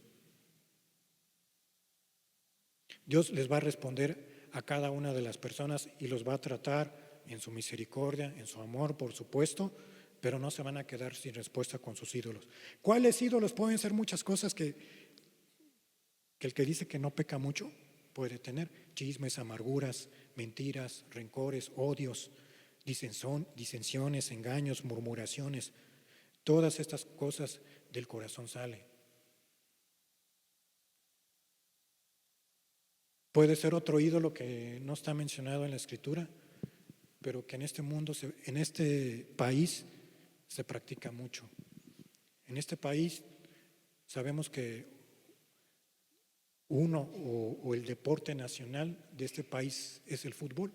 Dios les va a responder a cada una de las personas y los va a tratar en su misericordia, en su amor, por supuesto, pero no se van a quedar sin respuesta con sus ídolos. ¿Cuáles ídolos? Pueden ser muchas cosas que el que dice que no peca mucho puede tener: chismes, amarguras, mentiras, rencores, odios, disensiones, engaños, murmuraciones. Todas estas cosas del corazón salen. Puede ser otro ídolo que no está mencionado en la Escritura, pero que en este mundo, en este país, se practica mucho. En este país sabemos que uno o el deporte nacional de este país es el fútbol,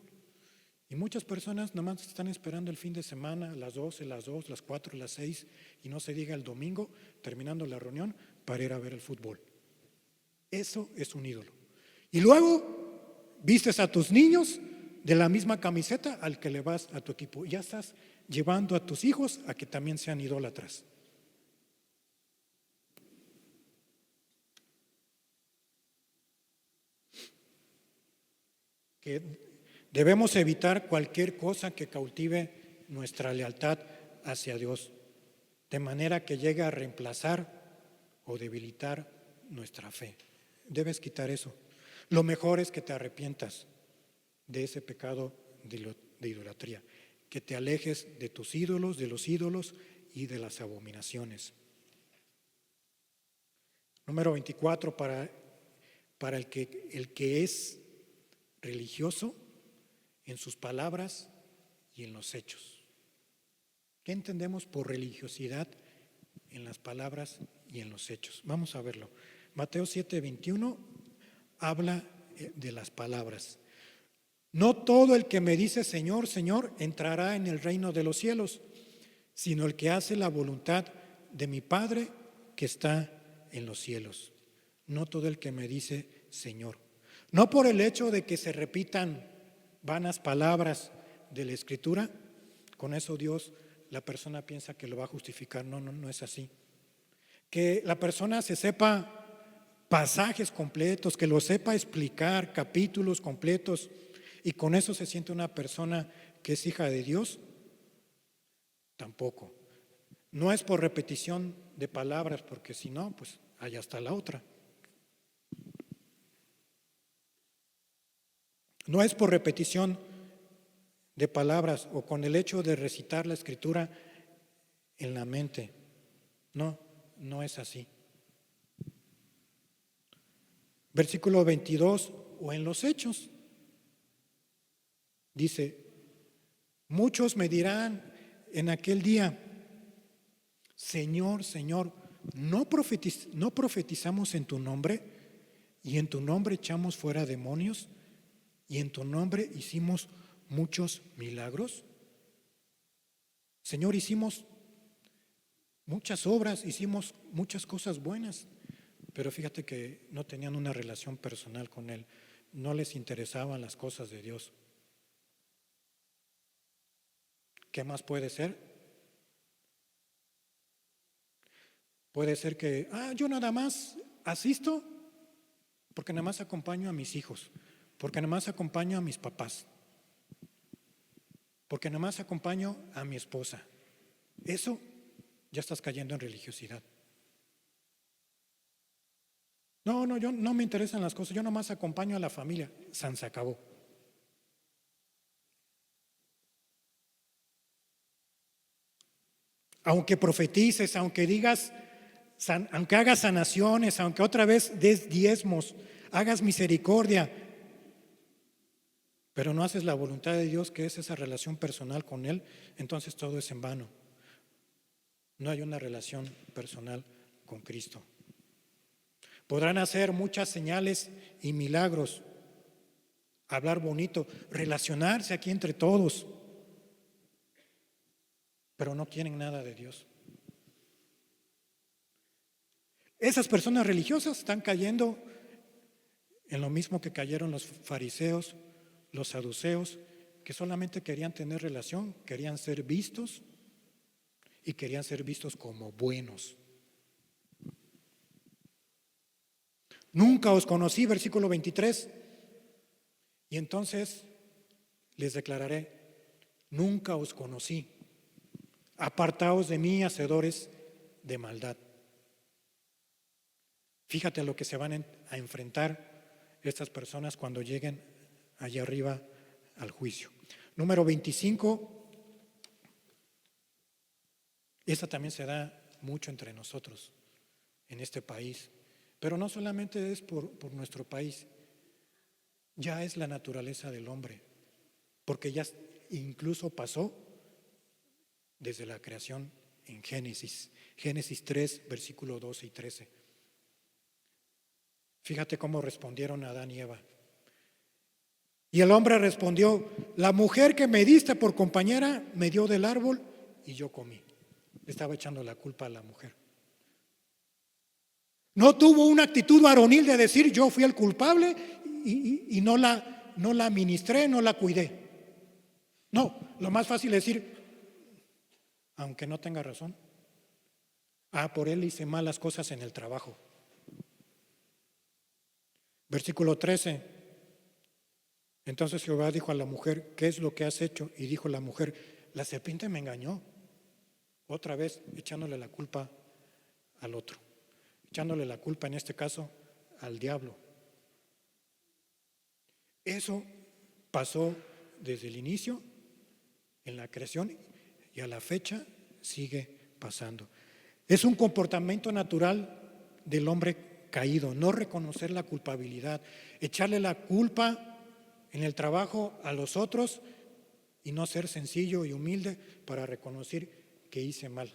Y muchas personas nomás están esperando el fin de semana, las 12, las 2, las 4, las 6, y no se diga el domingo, terminando la reunión, para ir a ver el fútbol. Eso es un ídolo. Y luego vistes a tus niños de la misma camiseta al que le vas a tu equipo. Ya estás llevando a tus hijos a que también sean idólatras. Que debemos evitar cualquier cosa que cautive nuestra lealtad hacia Dios, de manera que llegue a reemplazar o debilitar nuestra fe. Debes quitar eso. Lo mejor es que te arrepientas de ese pecado de idolatría, que te alejes de tus ídolos, de los ídolos y de las abominaciones. Número 24, para el que es religioso en sus palabras y en los hechos. ¿Qué entendemos por religiosidad en las palabras y en los hechos? Vamos a verlo. Mateo 7:21 habla de las palabras. No todo el que me dice Señor, Señor, entrará en el reino de los cielos, sino el que hace la voluntad de mi Padre que está en los cielos. No todo el que me dice Señor. No por el hecho de que se repitan vanas palabras de la Escritura, con eso Dios, la persona piensa que lo va a justificar. No es así. Que la persona se sepa pasajes completos, que lo sepa explicar, capítulos completos, y con eso se siente una persona que es hija de Dios, tampoco. No es por repetición de palabras, porque si no, pues allá está la otra. No es por repetición de palabras o con el hecho de recitar la Escritura en la mente. No es así. Versículo 22, o en los hechos. Dice, muchos me dirán en aquel día, Señor, Señor, ¿no profetizamos en tu nombre? Y en tu nombre echamos fuera demonios, y en tu nombre hicimos muchos milagros. Señor, hicimos muchas obras, hicimos muchas cosas buenas, pero fíjate que no tenían una relación personal con Él, no les interesaban las cosas de Dios. ¿Qué más puede ser? Puede ser que, yo nada más asisto porque nada más acompaño a mis hijos, porque nada más acompaño a mis papás, porque nada más acompaño a mi esposa. Eso ya estás cayendo en religiosidad. Yo no me interesan las cosas, yo nada más acompaño a la familia. Se acabó. Aunque profetices, aunque digas, aunque hagas sanaciones, aunque otra vez des diezmos, hagas misericordia, pero no haces la voluntad de Dios, que es esa relación personal con Él, entonces todo es en vano. No hay una relación personal con Cristo. Podrán hacer muchas señales y milagros, hablar bonito, relacionarse aquí entre todos, pero no quieren nada de Dios. Esas personas religiosas están cayendo en lo mismo que cayeron los fariseos, los saduceos, que solamente querían tener relación, querían ser vistos y querían ser vistos como buenos. Nunca os conocí, versículo 23, y entonces les declararé, nunca os conocí, apartaos de mí, hacedores de maldad. Fíjate a lo que se van a enfrentar estas personas cuando lleguen allá arriba al juicio. Número 25, esta también se da mucho entre nosotros en este país, pero no solamente es por nuestro país, ya es la naturaleza del hombre, porque ya incluso pasó desde la creación en Génesis 3, versículo 12 y 13. Fíjate cómo respondieron Adán y Eva. Y el hombre respondió: la mujer que me diste por compañera me dio del árbol y yo comí. Estaba echando la culpa a la mujer. No tuvo una actitud varonil de decir: yo fui el culpable y no la ministré, no la cuidé. No, lo más fácil es decir, aunque no tenga razón, por él hice malas cosas en el trabajo. Versículo 13. Entonces Jehová dijo a la mujer: ¿qué es lo que has hecho? Y dijo la mujer: la serpiente me engañó. Otra vez echándole la culpa al otro, echándole la culpa en este caso al diablo. Eso pasó desde el inicio, en la creación, y a la fecha sigue pasando. Es un comportamiento natural del hombre caído, no reconocer la culpabilidad, echarle la culpa en el trabajo a los otros y no ser sencillo y humilde para reconocer que hice mal.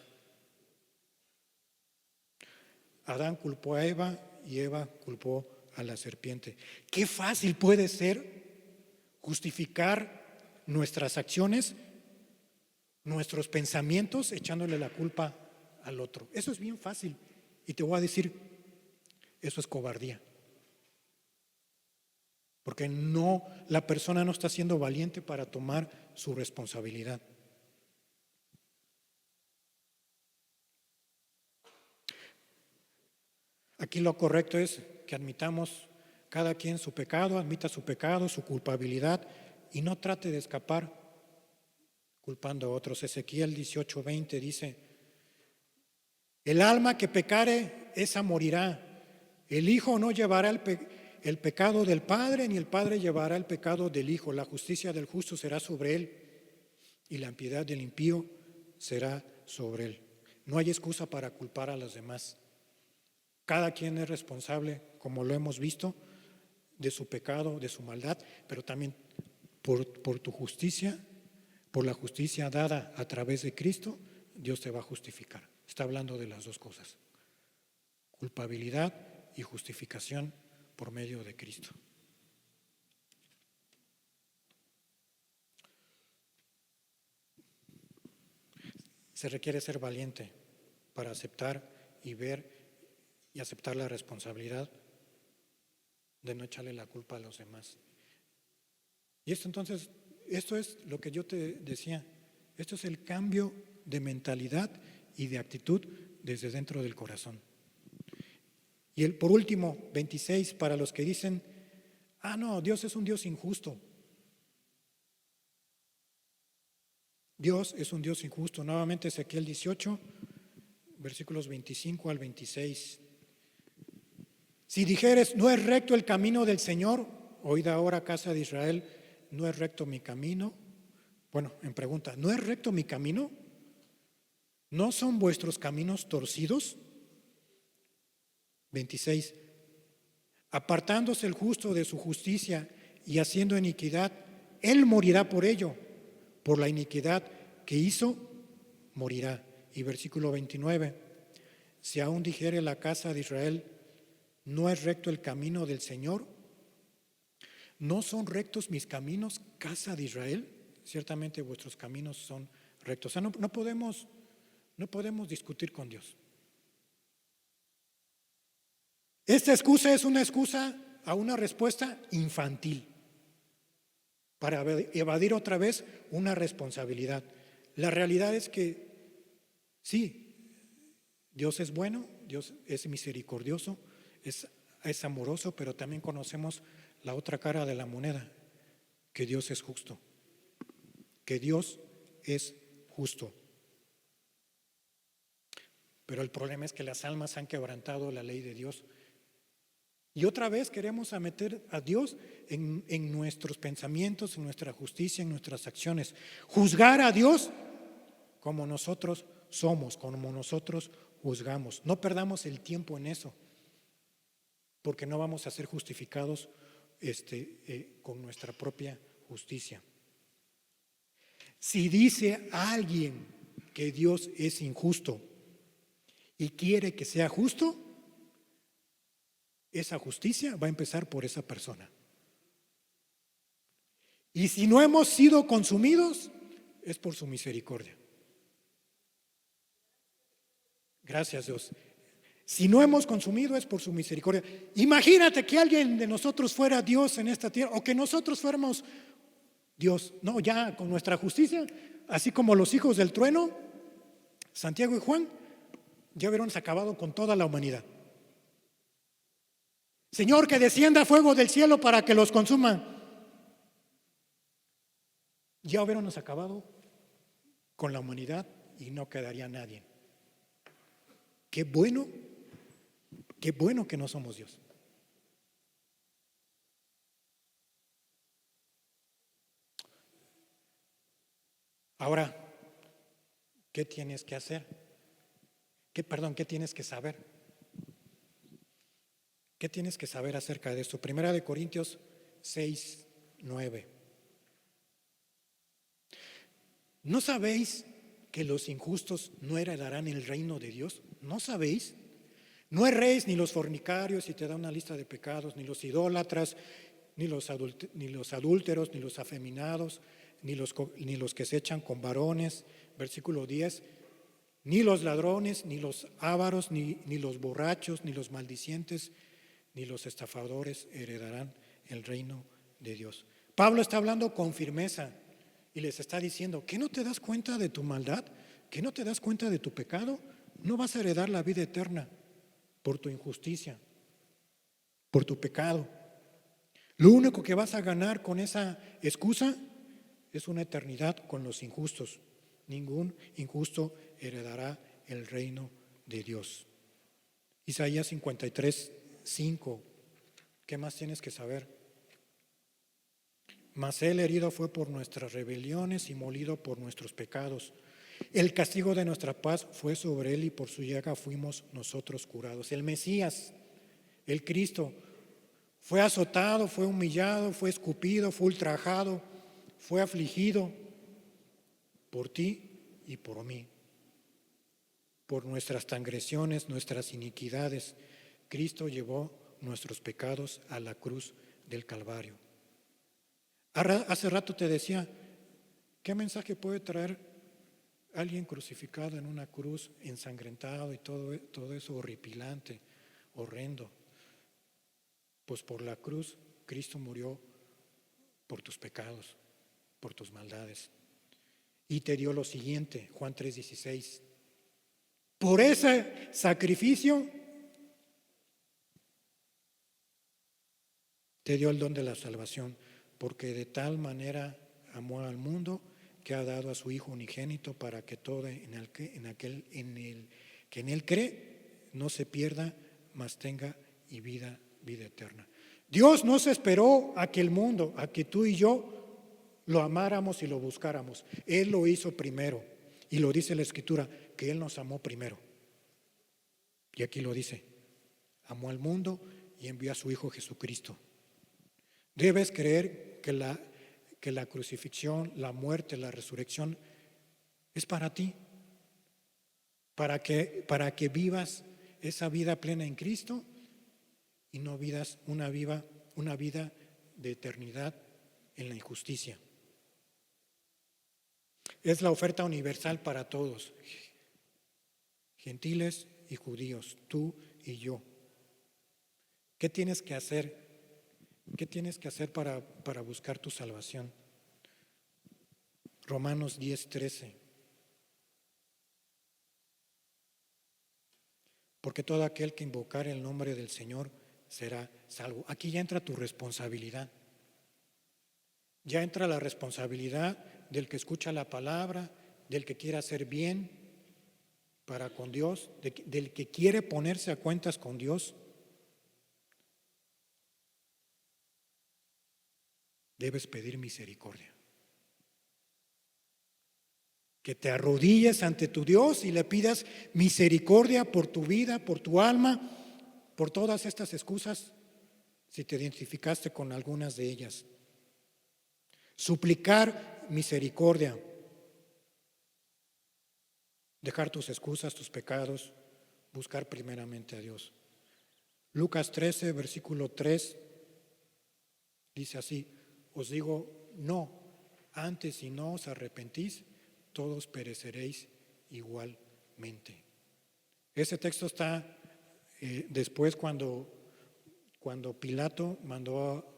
Adán culpó a Eva y Eva culpó a la serpiente. Qué fácil puede ser justificar nuestras acciones, nuestros pensamientos, echándole la culpa al otro. Eso es bien fácil. Y te voy a decir, eso es cobardía. Porque la persona no está siendo valiente para tomar su responsabilidad. Aquí lo correcto es que admitamos cada quien su pecado, admita su pecado, su culpabilidad y no trate de escapar culpando a otros. Ezequiel 18:20 dice: el alma que pecare, esa morirá. El hijo no llevará el pecado del padre, ni el padre llevará el pecado del hijo. La justicia del justo será sobre él y la impiedad del impío será sobre él. No hay excusa para culpar a los demás. Cada quien es responsable, como lo hemos visto, de su pecado, de su maldad, pero también por tu justicia, por la justicia dada a través de Cristo, Dios te va a justificar. Está hablando de las dos cosas: culpabilidad y justificación por medio de Cristo. Se requiere ser valiente para aceptar y ver y aceptar la responsabilidad de no echarle la culpa a los demás. Y esto es lo que yo te decía, esto es el cambio de mentalidad y de actitud desde dentro del corazón. Y por último, 26, para los que dicen: no, Dios es un Dios injusto. Dios es un Dios injusto. Nuevamente Ezequiel 18, versículos 25 al 26. Si dijeres: no es recto el camino del Señor, oíd ahora, casa de Israel, ¿no es recto mi camino? Bueno, en pregunta, ¿no es recto mi camino? ¿No son vuestros caminos torcidos? 26. Apartándose el justo de su justicia y haciendo iniquidad, él morirá por ello. Por la iniquidad que hizo, morirá. Y versículo 29. Si aún dijere la casa de Israel: ¿no es recto el camino del Señor? ¿No son rectos mis caminos, casa de Israel? Ciertamente vuestros caminos son rectos. O sea, no podemos discutir con Dios. Esta excusa es una excusa a una respuesta infantil para evadir otra vez una responsabilidad. La realidad es que sí, Dios es bueno, Dios es misericordioso, es amoroso, pero también conocemos la otra cara de la moneda, que Dios es justo, que Dios es justo. Pero el problema es que las almas han quebrantado la ley de Dios. Y otra vez queremos meter a Dios en nuestros pensamientos, en nuestra justicia, en nuestras acciones. Juzgar a Dios como nosotros somos, como nosotros juzgamos. No perdamos el tiempo en eso, porque no vamos a ser justificados con nuestra propia justicia. Si dice alguien que Dios es injusto y quiere que sea justo, esa justicia va a empezar por esa persona. Y si no hemos sido consumidos, es por su misericordia. Gracias, Dios. Si no hemos consumido, es por su misericordia. Imagínate que alguien de nosotros fuera Dios en esta tierra, o que nosotros fuéramos Dios. No, ya con nuestra justicia, así como los hijos del trueno, Santiago y Juan, ya hubiéramos acabado con toda la humanidad. Señor, que descienda fuego del cielo para que los consuma. Ya hubiéramos acabado con la humanidad y no quedaría nadie. Qué bueno que no somos Dios. Ahora, ¿qué tienes que hacer? ¿Qué tienes que saber? ¿Qué tienes que saber acerca de esto? Primera de Corintios 6, 9. ¿No sabéis que los injustos no heredarán el reino de Dios? ¿No sabéis? No erréis ni los fornicarios, y te da una lista de pecados, ni los idólatras, ni los adúlteros, ni los afeminados, ni los que se echan con varones. Versículo 10. Ni los ladrones, ni los ávaros, ni los borrachos, ni los maldicientes, ni los estafadores heredarán el reino de Dios. Pablo está hablando con firmeza y les está diciendo: ¿que no te das cuenta de tu maldad? ¿Que no te das cuenta de tu pecado? No vas a heredar la vida eterna por tu injusticia, por tu pecado. Lo único que vas a ganar con esa excusa es una eternidad con los injustos. Ningún injusto heredará el reino de Dios. Isaías 53, 5. ¿Qué más tienes que saber? Mas él herido fue por nuestras rebeliones y molido por nuestros pecados. El castigo de nuestra paz fue sobre él y por su llaga fuimos nosotros curados. El Mesías, el Cristo, fue azotado, fue humillado, fue escupido, fue ultrajado, fue afligido por ti y por mí. Por nuestras transgresiones, nuestras iniquidades, Cristo llevó nuestros pecados a la cruz del Calvario. Hace rato te decía, ¿qué mensaje puede traer alguien crucificado en una cruz, ensangrentado y todo eso horripilante, horrendo? Pues por la cruz Cristo murió por tus pecados, por tus maldades. Y te dio lo siguiente, Juan 3:16. Por ese sacrificio te dio el don de la salvación, porque de tal manera amó al mundo que ha dado a su Hijo unigénito para que todo en el que en él cree no se pierda, mas tenga y vida eterna. Dios no se esperó a que el mundo, a que tú y yo lo amáramos y lo buscáramos. Él lo hizo primero. Y lo dice la Escritura, que Él nos amó primero. Y aquí lo dice, amó al mundo y envió a su Hijo Jesucristo. Debes creer que la crucifixión, la muerte, la resurrección es para ti, para que vivas esa vida plena en Cristo y no vivas una vida de eternidad en la injusticia. Es la oferta universal para todos, gentiles y judíos, tú y yo. ¿Qué tienes que hacer? ¿Qué tienes que hacer para buscar tu salvación? Romanos 10:13. Porque todo aquel que invocare el nombre del Señor será salvo. Aquí ya entra tu responsabilidad. Ya entra la responsabilidad del que escucha la palabra, del que quiere hacer bien para con Dios, del que quiere ponerse a cuentas con Dios. Debes pedir misericordia. Que te arrodilles ante tu Dios y le pidas misericordia por tu vida, por tu alma, por todas estas excusas, si te identificaste con algunas de ellas. Suplicar misericordia. Dejar tus excusas, tus pecados, buscar primeramente a Dios. Lucas 13, versículo 3, dice así: os digo no, antes si no os arrepentís, todos pereceréis igualmente. Ese texto está después cuando Pilato mandó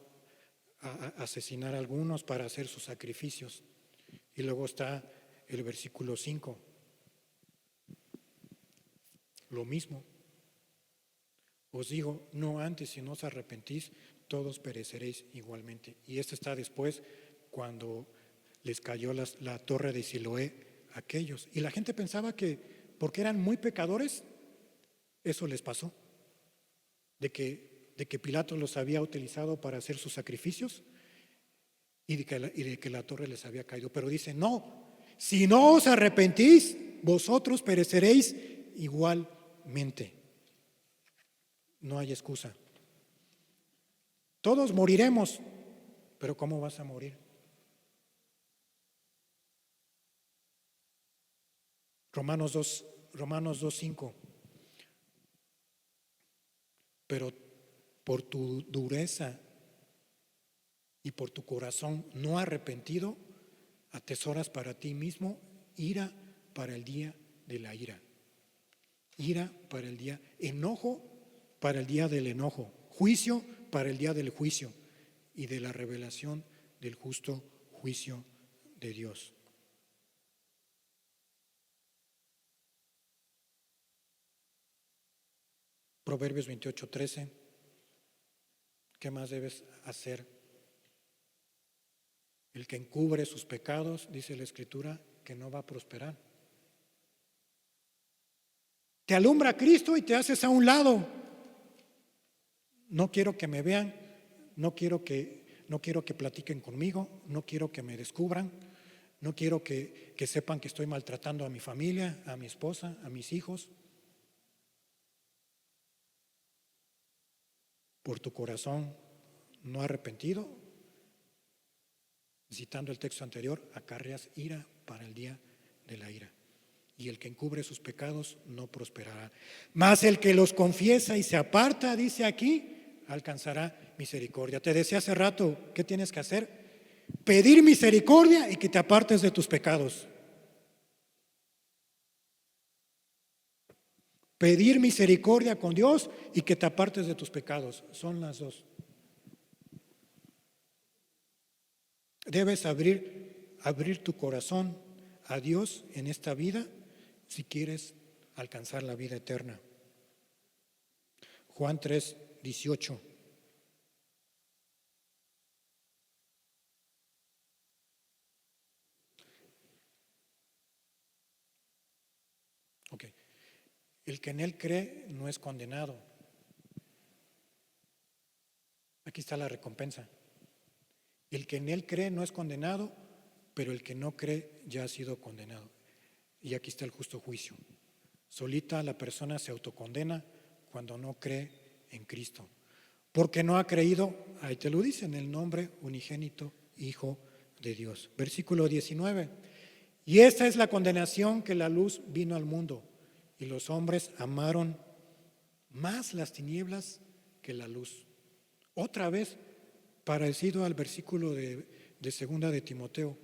a asesinar a algunos para hacer sus sacrificios. Y luego está el versículo 5. Lo mismo. Os digo, no antes, si no os arrepentís, todos pereceréis igualmente. Y esto está después, cuando les cayó la torre de Siloé a aquellos. Y la gente pensaba que, porque eran muy pecadores, eso les pasó. De que Pilato los había utilizado para hacer sus sacrificios y de que la torre les había caído. Pero dice, no, si no os arrepentís, vosotros pereceréis igualmente. No hay excusa. Todos moriremos, pero ¿cómo vas a morir? Romanos 2:5. Pero por tu dureza y por tu corazón no arrepentido, atesoras para ti mismo ira para el día de la ira. Ira para el día, enojo para el día del enojo, juicio para el día del juicio y de la revelación del justo juicio de Dios. Proverbios 28:13. ¿Qué más debes hacer? El que encubre sus pecados, dice la Escritura, que no va a prosperar. Te alumbra Cristo y te haces a un lado. No quiero que me vean, no quiero que platiquen conmigo, no quiero que me descubran, no quiero que sepan que estoy maltratando a mi familia, a mi esposa, a mis hijos. Por tu corazón no arrepentido, citando el texto anterior, acarreas ira para el día de la ira. Y el que encubre sus pecados no prosperará. Mas el que los confiesa y se aparta, dice aquí, alcanzará misericordia. Te decía hace rato, ¿qué tienes que hacer? Pedir misericordia y que te apartes de tus pecados. Pedir misericordia con Dios y que te apartes de tus pecados. Son las dos. Debes abrir tu corazón a Dios en esta vida si quieres alcanzar la vida eterna. Juan 3:18. Okay. El que en él cree no es condenado. Aquí está la recompensa. El que en él cree no es condenado, pero el que no cree ya ha sido condenado. Y aquí está el justo juicio. Solita la persona se autocondena cuando no cree en Cristo. Porque no ha creído, ahí te lo dice, en el nombre unigénito Hijo de Dios. Versículo 19. Y esta es la condenación, que la luz vino al mundo y los hombres amaron más las tinieblas que la luz. Otra vez, parecido al versículo de segunda de Timoteo,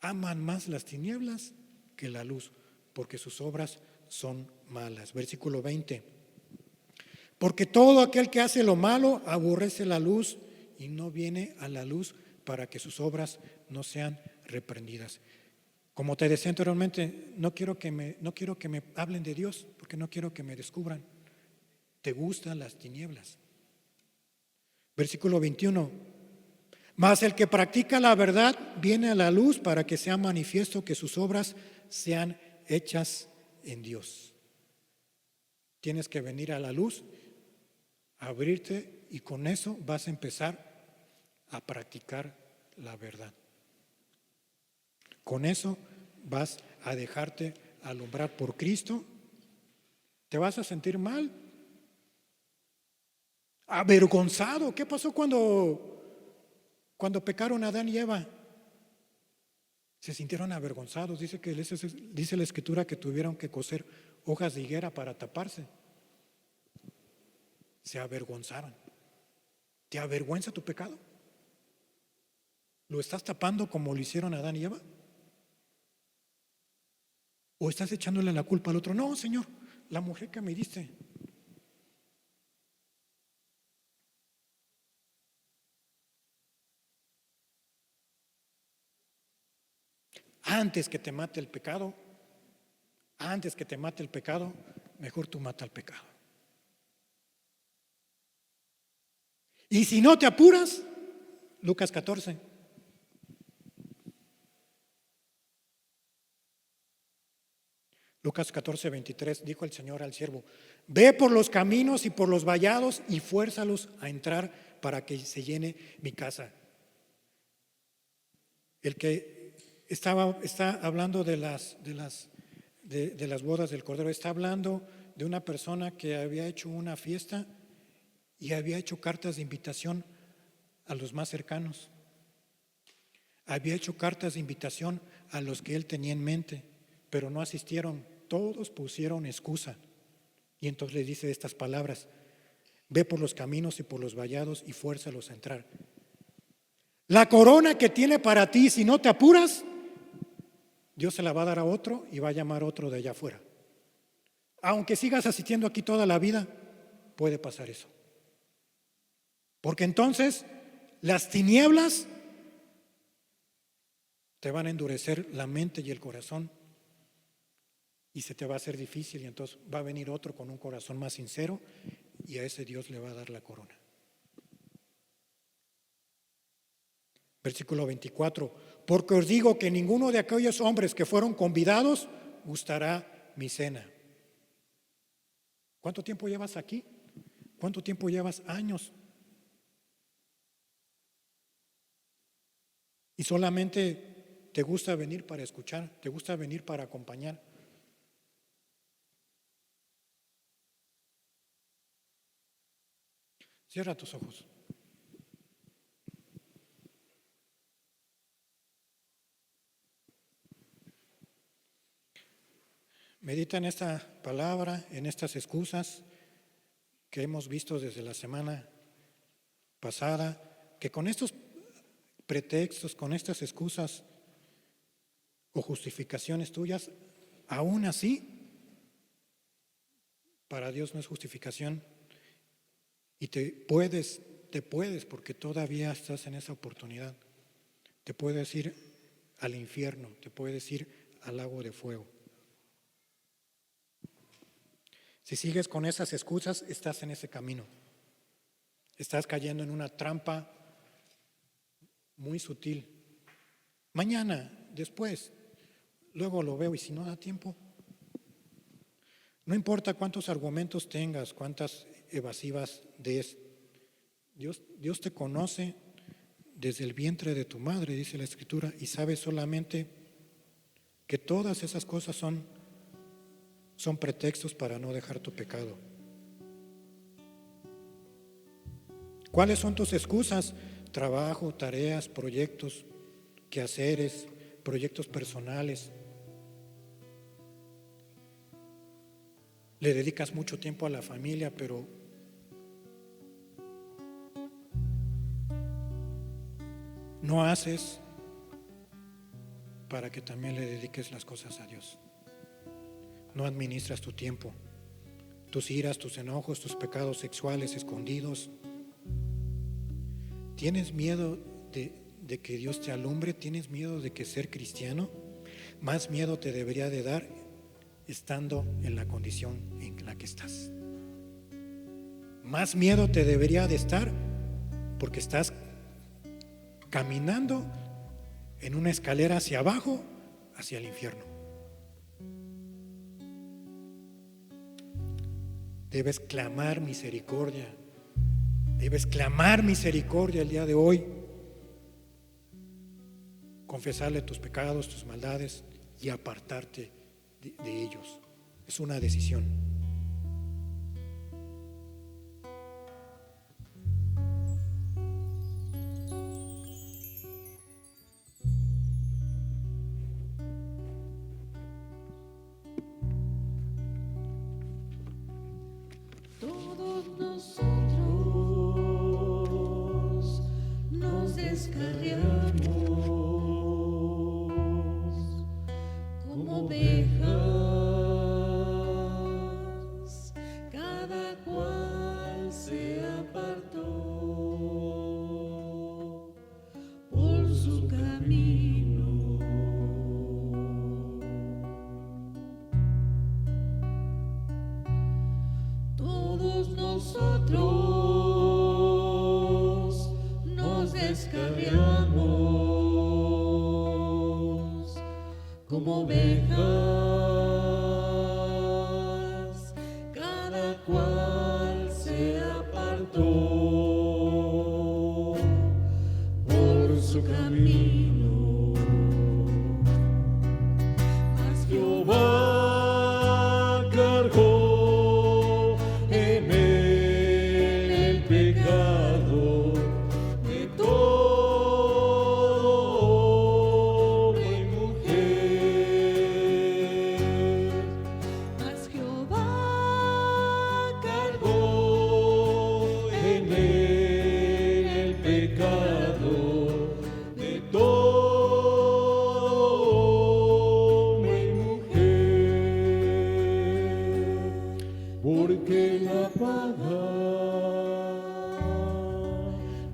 aman más las tinieblas que la luz, porque sus obras son malas. Versículo 20. Porque todo aquel que hace lo malo aborrece la luz y no viene a la luz para que sus obras no sean reprendidas. Como te decía anteriormente, no quiero que me hablen de Dios, porque no quiero que me descubran. ¿Te gustan las tinieblas? Versículo 21. Mas el que practica la verdad viene a la luz para que sea manifiesto que sus obras sean hechas en Dios. Tienes que venir a la luz, abrirte, y con eso vas a empezar a practicar la verdad. Con eso vas a dejarte alumbrar por Cristo. ¿Te vas a sentir mal? Avergonzado. ¿Qué pasó cuando pecaron Adán y Eva? Se sintieron avergonzados. Dice la Escritura que tuvieron que coser hojas de higuera para taparse. Se avergonzaron. ¿Te avergüenza tu pecado? ¿Lo estás tapando como lo hicieron Adán y Eva? ¿O estás echándole la culpa al otro? No, Señor, la mujer que me diste. Antes que te mate el pecado, mejor tú mata el pecado. Y si no te apuras, Lucas 14. Lucas 14, 23, dijo el Señor al siervo: ve por los caminos y por los vallados y fuérzalos a entrar para que se llene mi casa. El que está hablando de las bodas del Cordero, está hablando de una persona que había hecho una fiesta y había hecho cartas de invitación a los más cercanos. Había hecho cartas de invitación a los que él tenía en mente, pero no asistieron. Todos pusieron excusa. Y entonces le dice estas palabras: ve por los caminos y por los vallados y fuérzalos a entrar. La corona que tiene para ti, si no te apuras, Dios se la va a dar a otro y va a llamar a otro de allá afuera. Aunque sigas asistiendo aquí toda la vida, puede pasar eso. Porque entonces las tinieblas te van a endurecer la mente y el corazón y se te va a hacer difícil, y entonces va a venir otro con un corazón más sincero y a ese Dios le va a dar la corona. Versículo 24: porque os digo que ninguno de aquellos hombres que fueron convidados gustará mi cena. ¿Cuánto tiempo llevas aquí? ¿Cuánto tiempo llevas? Años. Y solamente te gusta venir para escuchar, te gusta venir para acompañar. Cierra tus ojos. Medita en esta palabra, en estas excusas que hemos visto desde la semana pasada, que con estos pretextos, con estas excusas o justificaciones tuyas, aún así, para Dios no es justificación y te puedes, porque todavía estás en esa oportunidad, te puedes ir al infierno, te puedes ir al lago de fuego. Si sigues con esas excusas, estás en ese camino. Estás cayendo en una trampa muy sutil. Mañana, después, luego lo veo, y si no da tiempo. No importa cuántos argumentos tengas, cuántas evasivas des. Dios te conoce desde el vientre de tu madre, dice la Escritura, y sabe solamente que todas esas cosas son pretextos para no dejar tu pecado. ¿Cuáles son tus excusas? Trabajo, tareas, proyectos, quehaceres, proyectos personales. Le dedicas mucho tiempo a la familia, pero no haces para que también le dediques las cosas a Dios. No administras tu tiempo, tus iras, tus enojos, tus pecados sexuales escondidos. ¿Tienes miedo de que Dios te alumbre? ¿Tienes miedo de que ser cristiano? Más miedo te debería de dar estando en la condición en la que estás. Más miedo te debería de estar porque estás caminando en una escalera hacia abajo, hacia el infierno. Debes clamar misericordia. Debes clamar misericordia el día de hoy. Confesarle tus pecados, tus maldades y apartarte de ellos. Es una decisión. Todos nosotros nos descarriamos como ovejas, cada cual se apartó por su camino. Todos nosotros nos descarriamos como ovejas, cada cual se apartó por su camino. Mas Jehová cargó en él el pecado de todo hombre y mujer. Mas Jehová cargó en él el pecado de todo hombre y mujer, porque la paga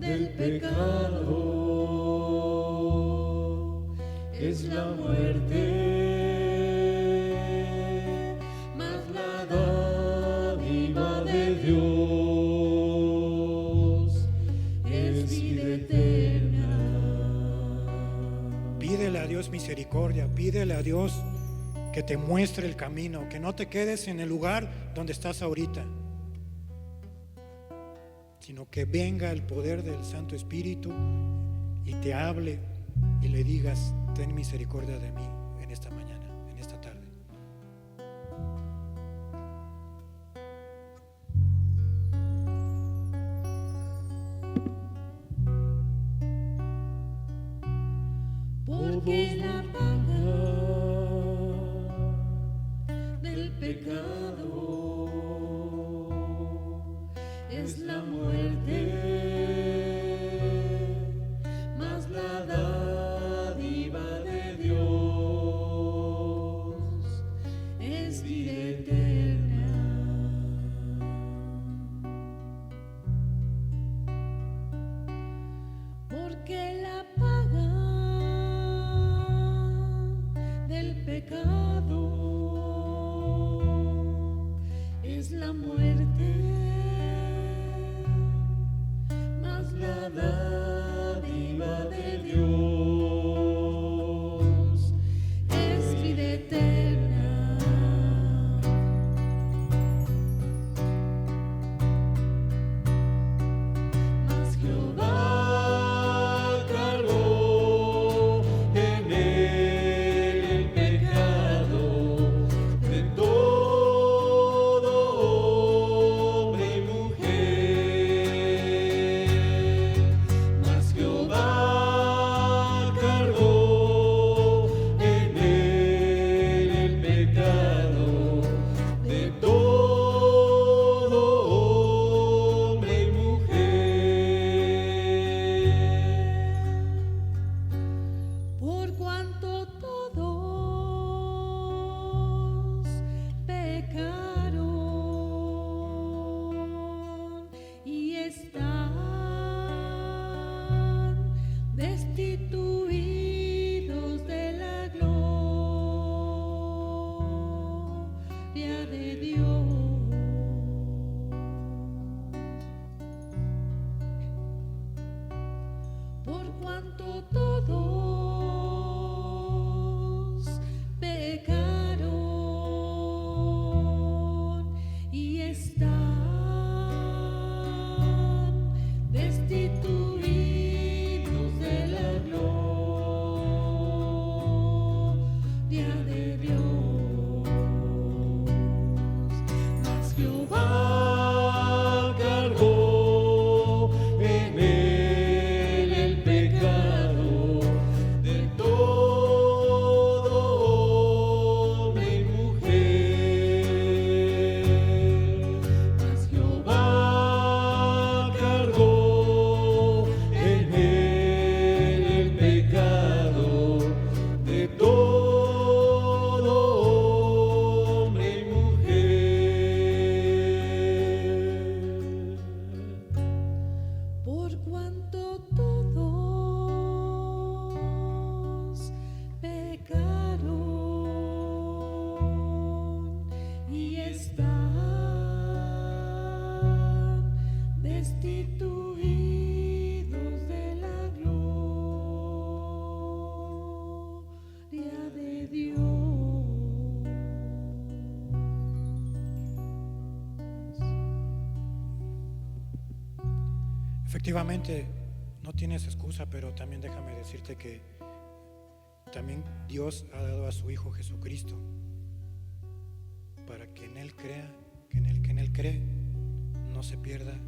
del pecado es la muerte, mas la dádiva de Dios es vida eterna. Pídele a Dios misericordia, pídele a Dios que te muestre el camino, que no te quedes en el lugar donde estás ahorita, sino que venga el poder del Santo Espíritu y te hable y le digas: ten misericordia de mí en esta mañana, en esta tarde. Porque la paga del pecado es la muerte, mas la dádiva de Dios es vida eterna. Porque la paga del pecado es la muerte, mas la dádiva de Dios es vida eterna. Mas Jehová cargó en él el pecado de todo hombre y mujer. Mas Jehová cargó en él el pecado de todo hombre y mujer. Por cuanto todos pecaron y están destituidos de la gloria de Dios. Por cuanto todos pecaron y están destituidos de la gloria de Dios. Mas Jehová cargó en él el pecado cuanto todos pecaron y están destituidos de la gloria de Dios. Efectivamente, no tienes excusa, pero también déjame decirte que también Dios ha dado a su Hijo Jesucristo para que en Él crea, que en Él cree no se pierda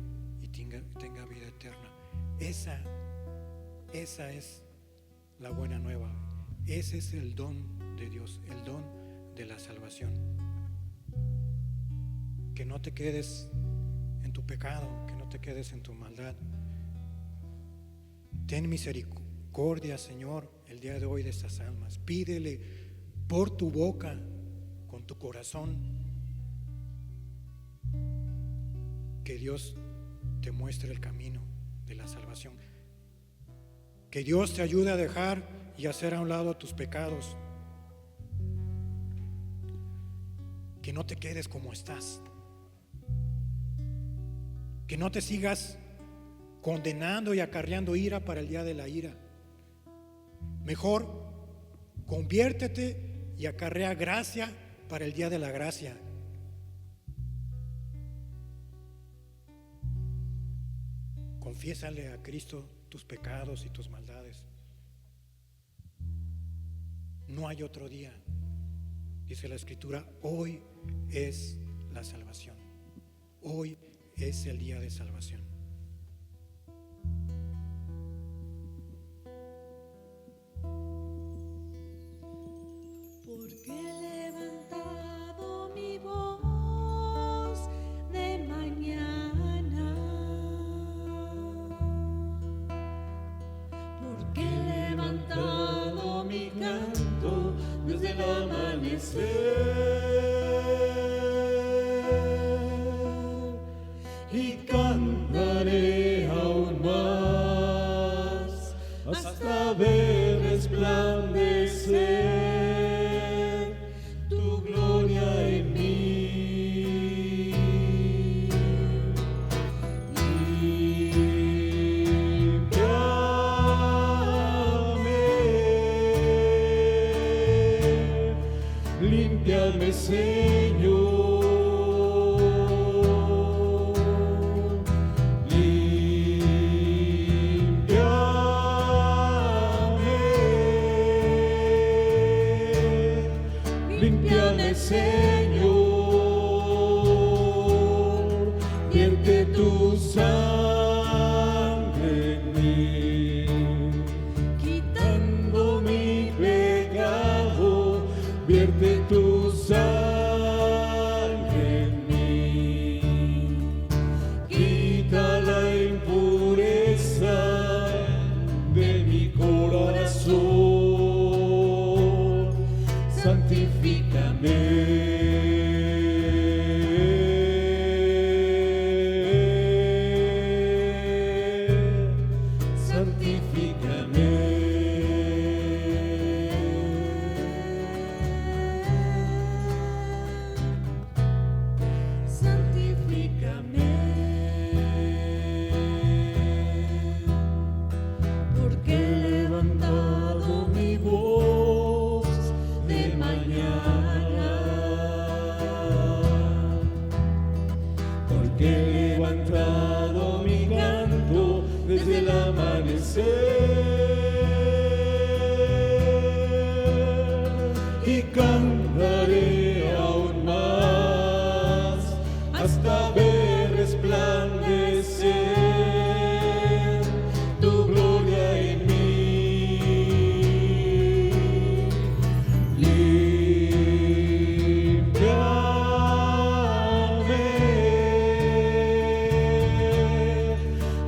y tenga vida eterna. Esa es la buena nueva. Ese es el don de Dios, el don de la salvación. Que no te quedes en tu pecado, que no te quedes en tu maldad. Ten misericordia, Señor, el día de hoy de estas almas. Pídele por tu boca, con tu corazón, que Dios te muestre el camino de la salvación. Que Dios te ayude a dejar y hacer a un lado tus pecados. Que no te quedes como estás. Que no te sigas condenando y acarreando ira para el día de la ira. Mejor conviértete y acarrea gracia para el día de la gracia. Confiésale a Cristo tus pecados y tus maldades. No hay otro día. Dice la Escritura, hoy es la salvación. Hoy es el día de salvación. Porque he levantado mi voz de mañana, porque he levantado mi canto desde el amanecer, y cantaré aún más hasta ver resplandecer tu gloria en mí. Límpiame, Señor. Límpiame, Señor, vierte tu sangre en mí, quitando mi pecado, vierte tu sangre en mí, quita la impureza de mi corazón, santifícame. Porque he levantado mi voz de mañana, porque he levantado mi canto desde el amanecer, y cantaré aún más hasta ver resplandecer tu gloria en mí.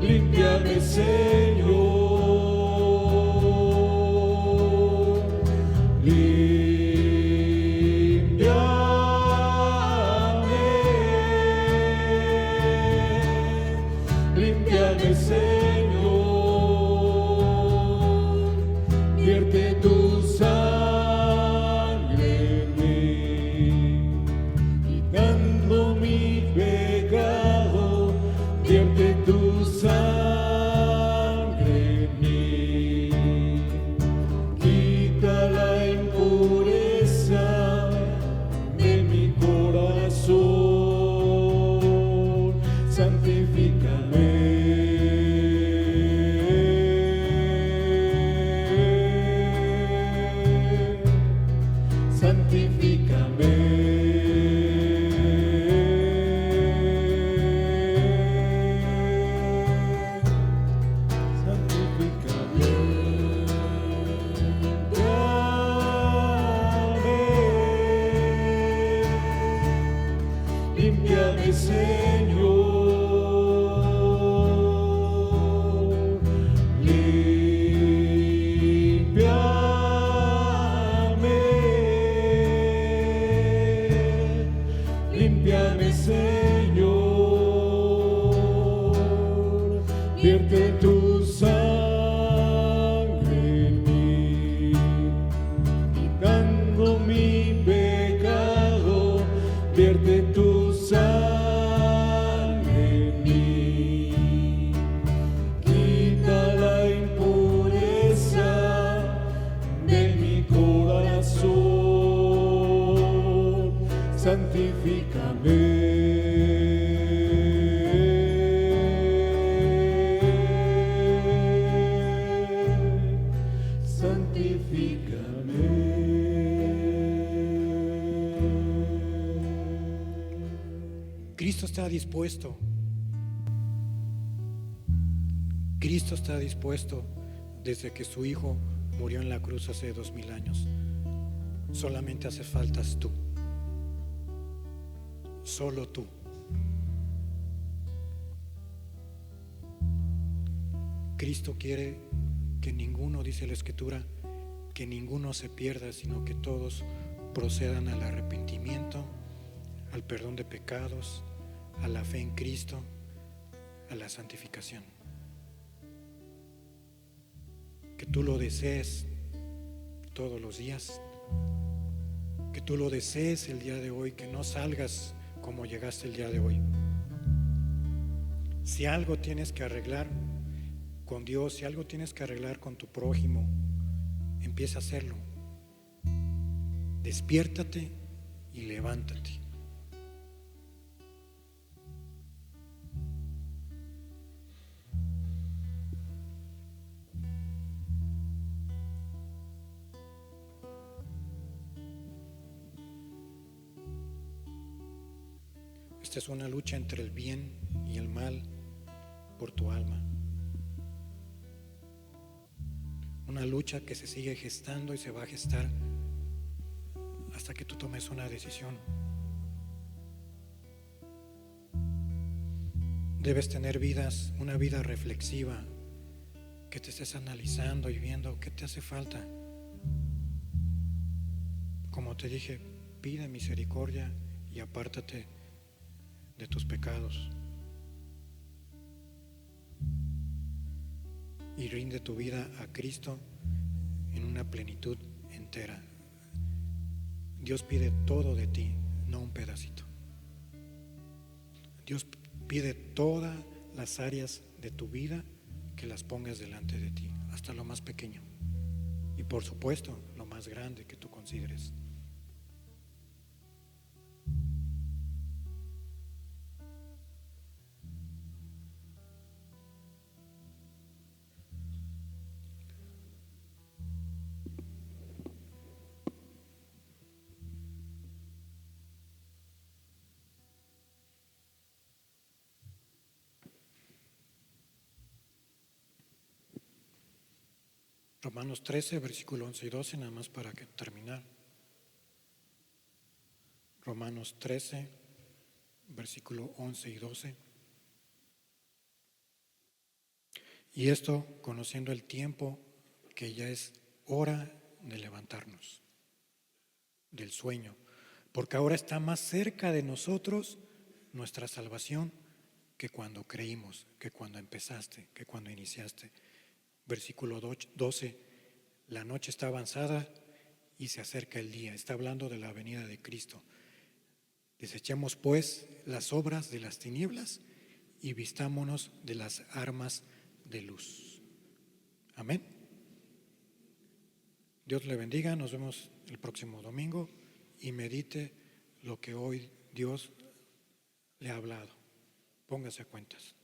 Límpiame, Señor. está dispuesto. Cristo está dispuesto desde que su Hijo murió en la cruz hace 2000 años. Solamente hace falta tú. Solo tú. Cristo quiere que ninguno, dice la Escritura, que ninguno se pierda, sino que todos procedan al arrepentimiento, al perdón de pecados, a la fe en Cristo, a la santificación. Que tú lo desees todos los días, que tú lo desees el día de hoy, que no salgas como llegaste el día de hoy. Si algo tienes que arreglar con Dios, si algo tienes que arreglar con tu prójimo, empieza a hacerlo. Despiértate y levántate. Esta es una lucha entre el bien y el mal por tu alma. Una lucha que se sigue gestando y se va a gestar hasta que tú tomes una decisión. Debes tener una vida reflexiva, que te estés analizando y viendo qué te hace falta. Como te dije, pide misericordia y apártate de tus pecados. Y rinde tu vida a Cristo en una plenitud entera. Dios pide todo de ti, no un pedacito. Dios pide todas las áreas de tu vida que las pongas delante de ti, hasta lo más pequeño. Y por supuesto, lo más grande que tú consideres. Romanos 13, versículo 11 y 12, nada más para terminar. Romanos 13, versículo 11 y 12. Y esto conociendo el tiempo, que ya es hora de levantarnos del sueño, porque ahora está más cerca de nosotros nuestra salvación que cuando creímos, que cuando empezaste, que cuando iniciaste. Versículo 12, la noche está avanzada y se acerca el día. Está hablando de la venida de Cristo. Desechemos pues las obras de las tinieblas y vistámonos de las armas de luz. Amén. Dios le bendiga, nos vemos el próximo domingo y medite lo que hoy Dios le ha hablado. Póngase a cuentas.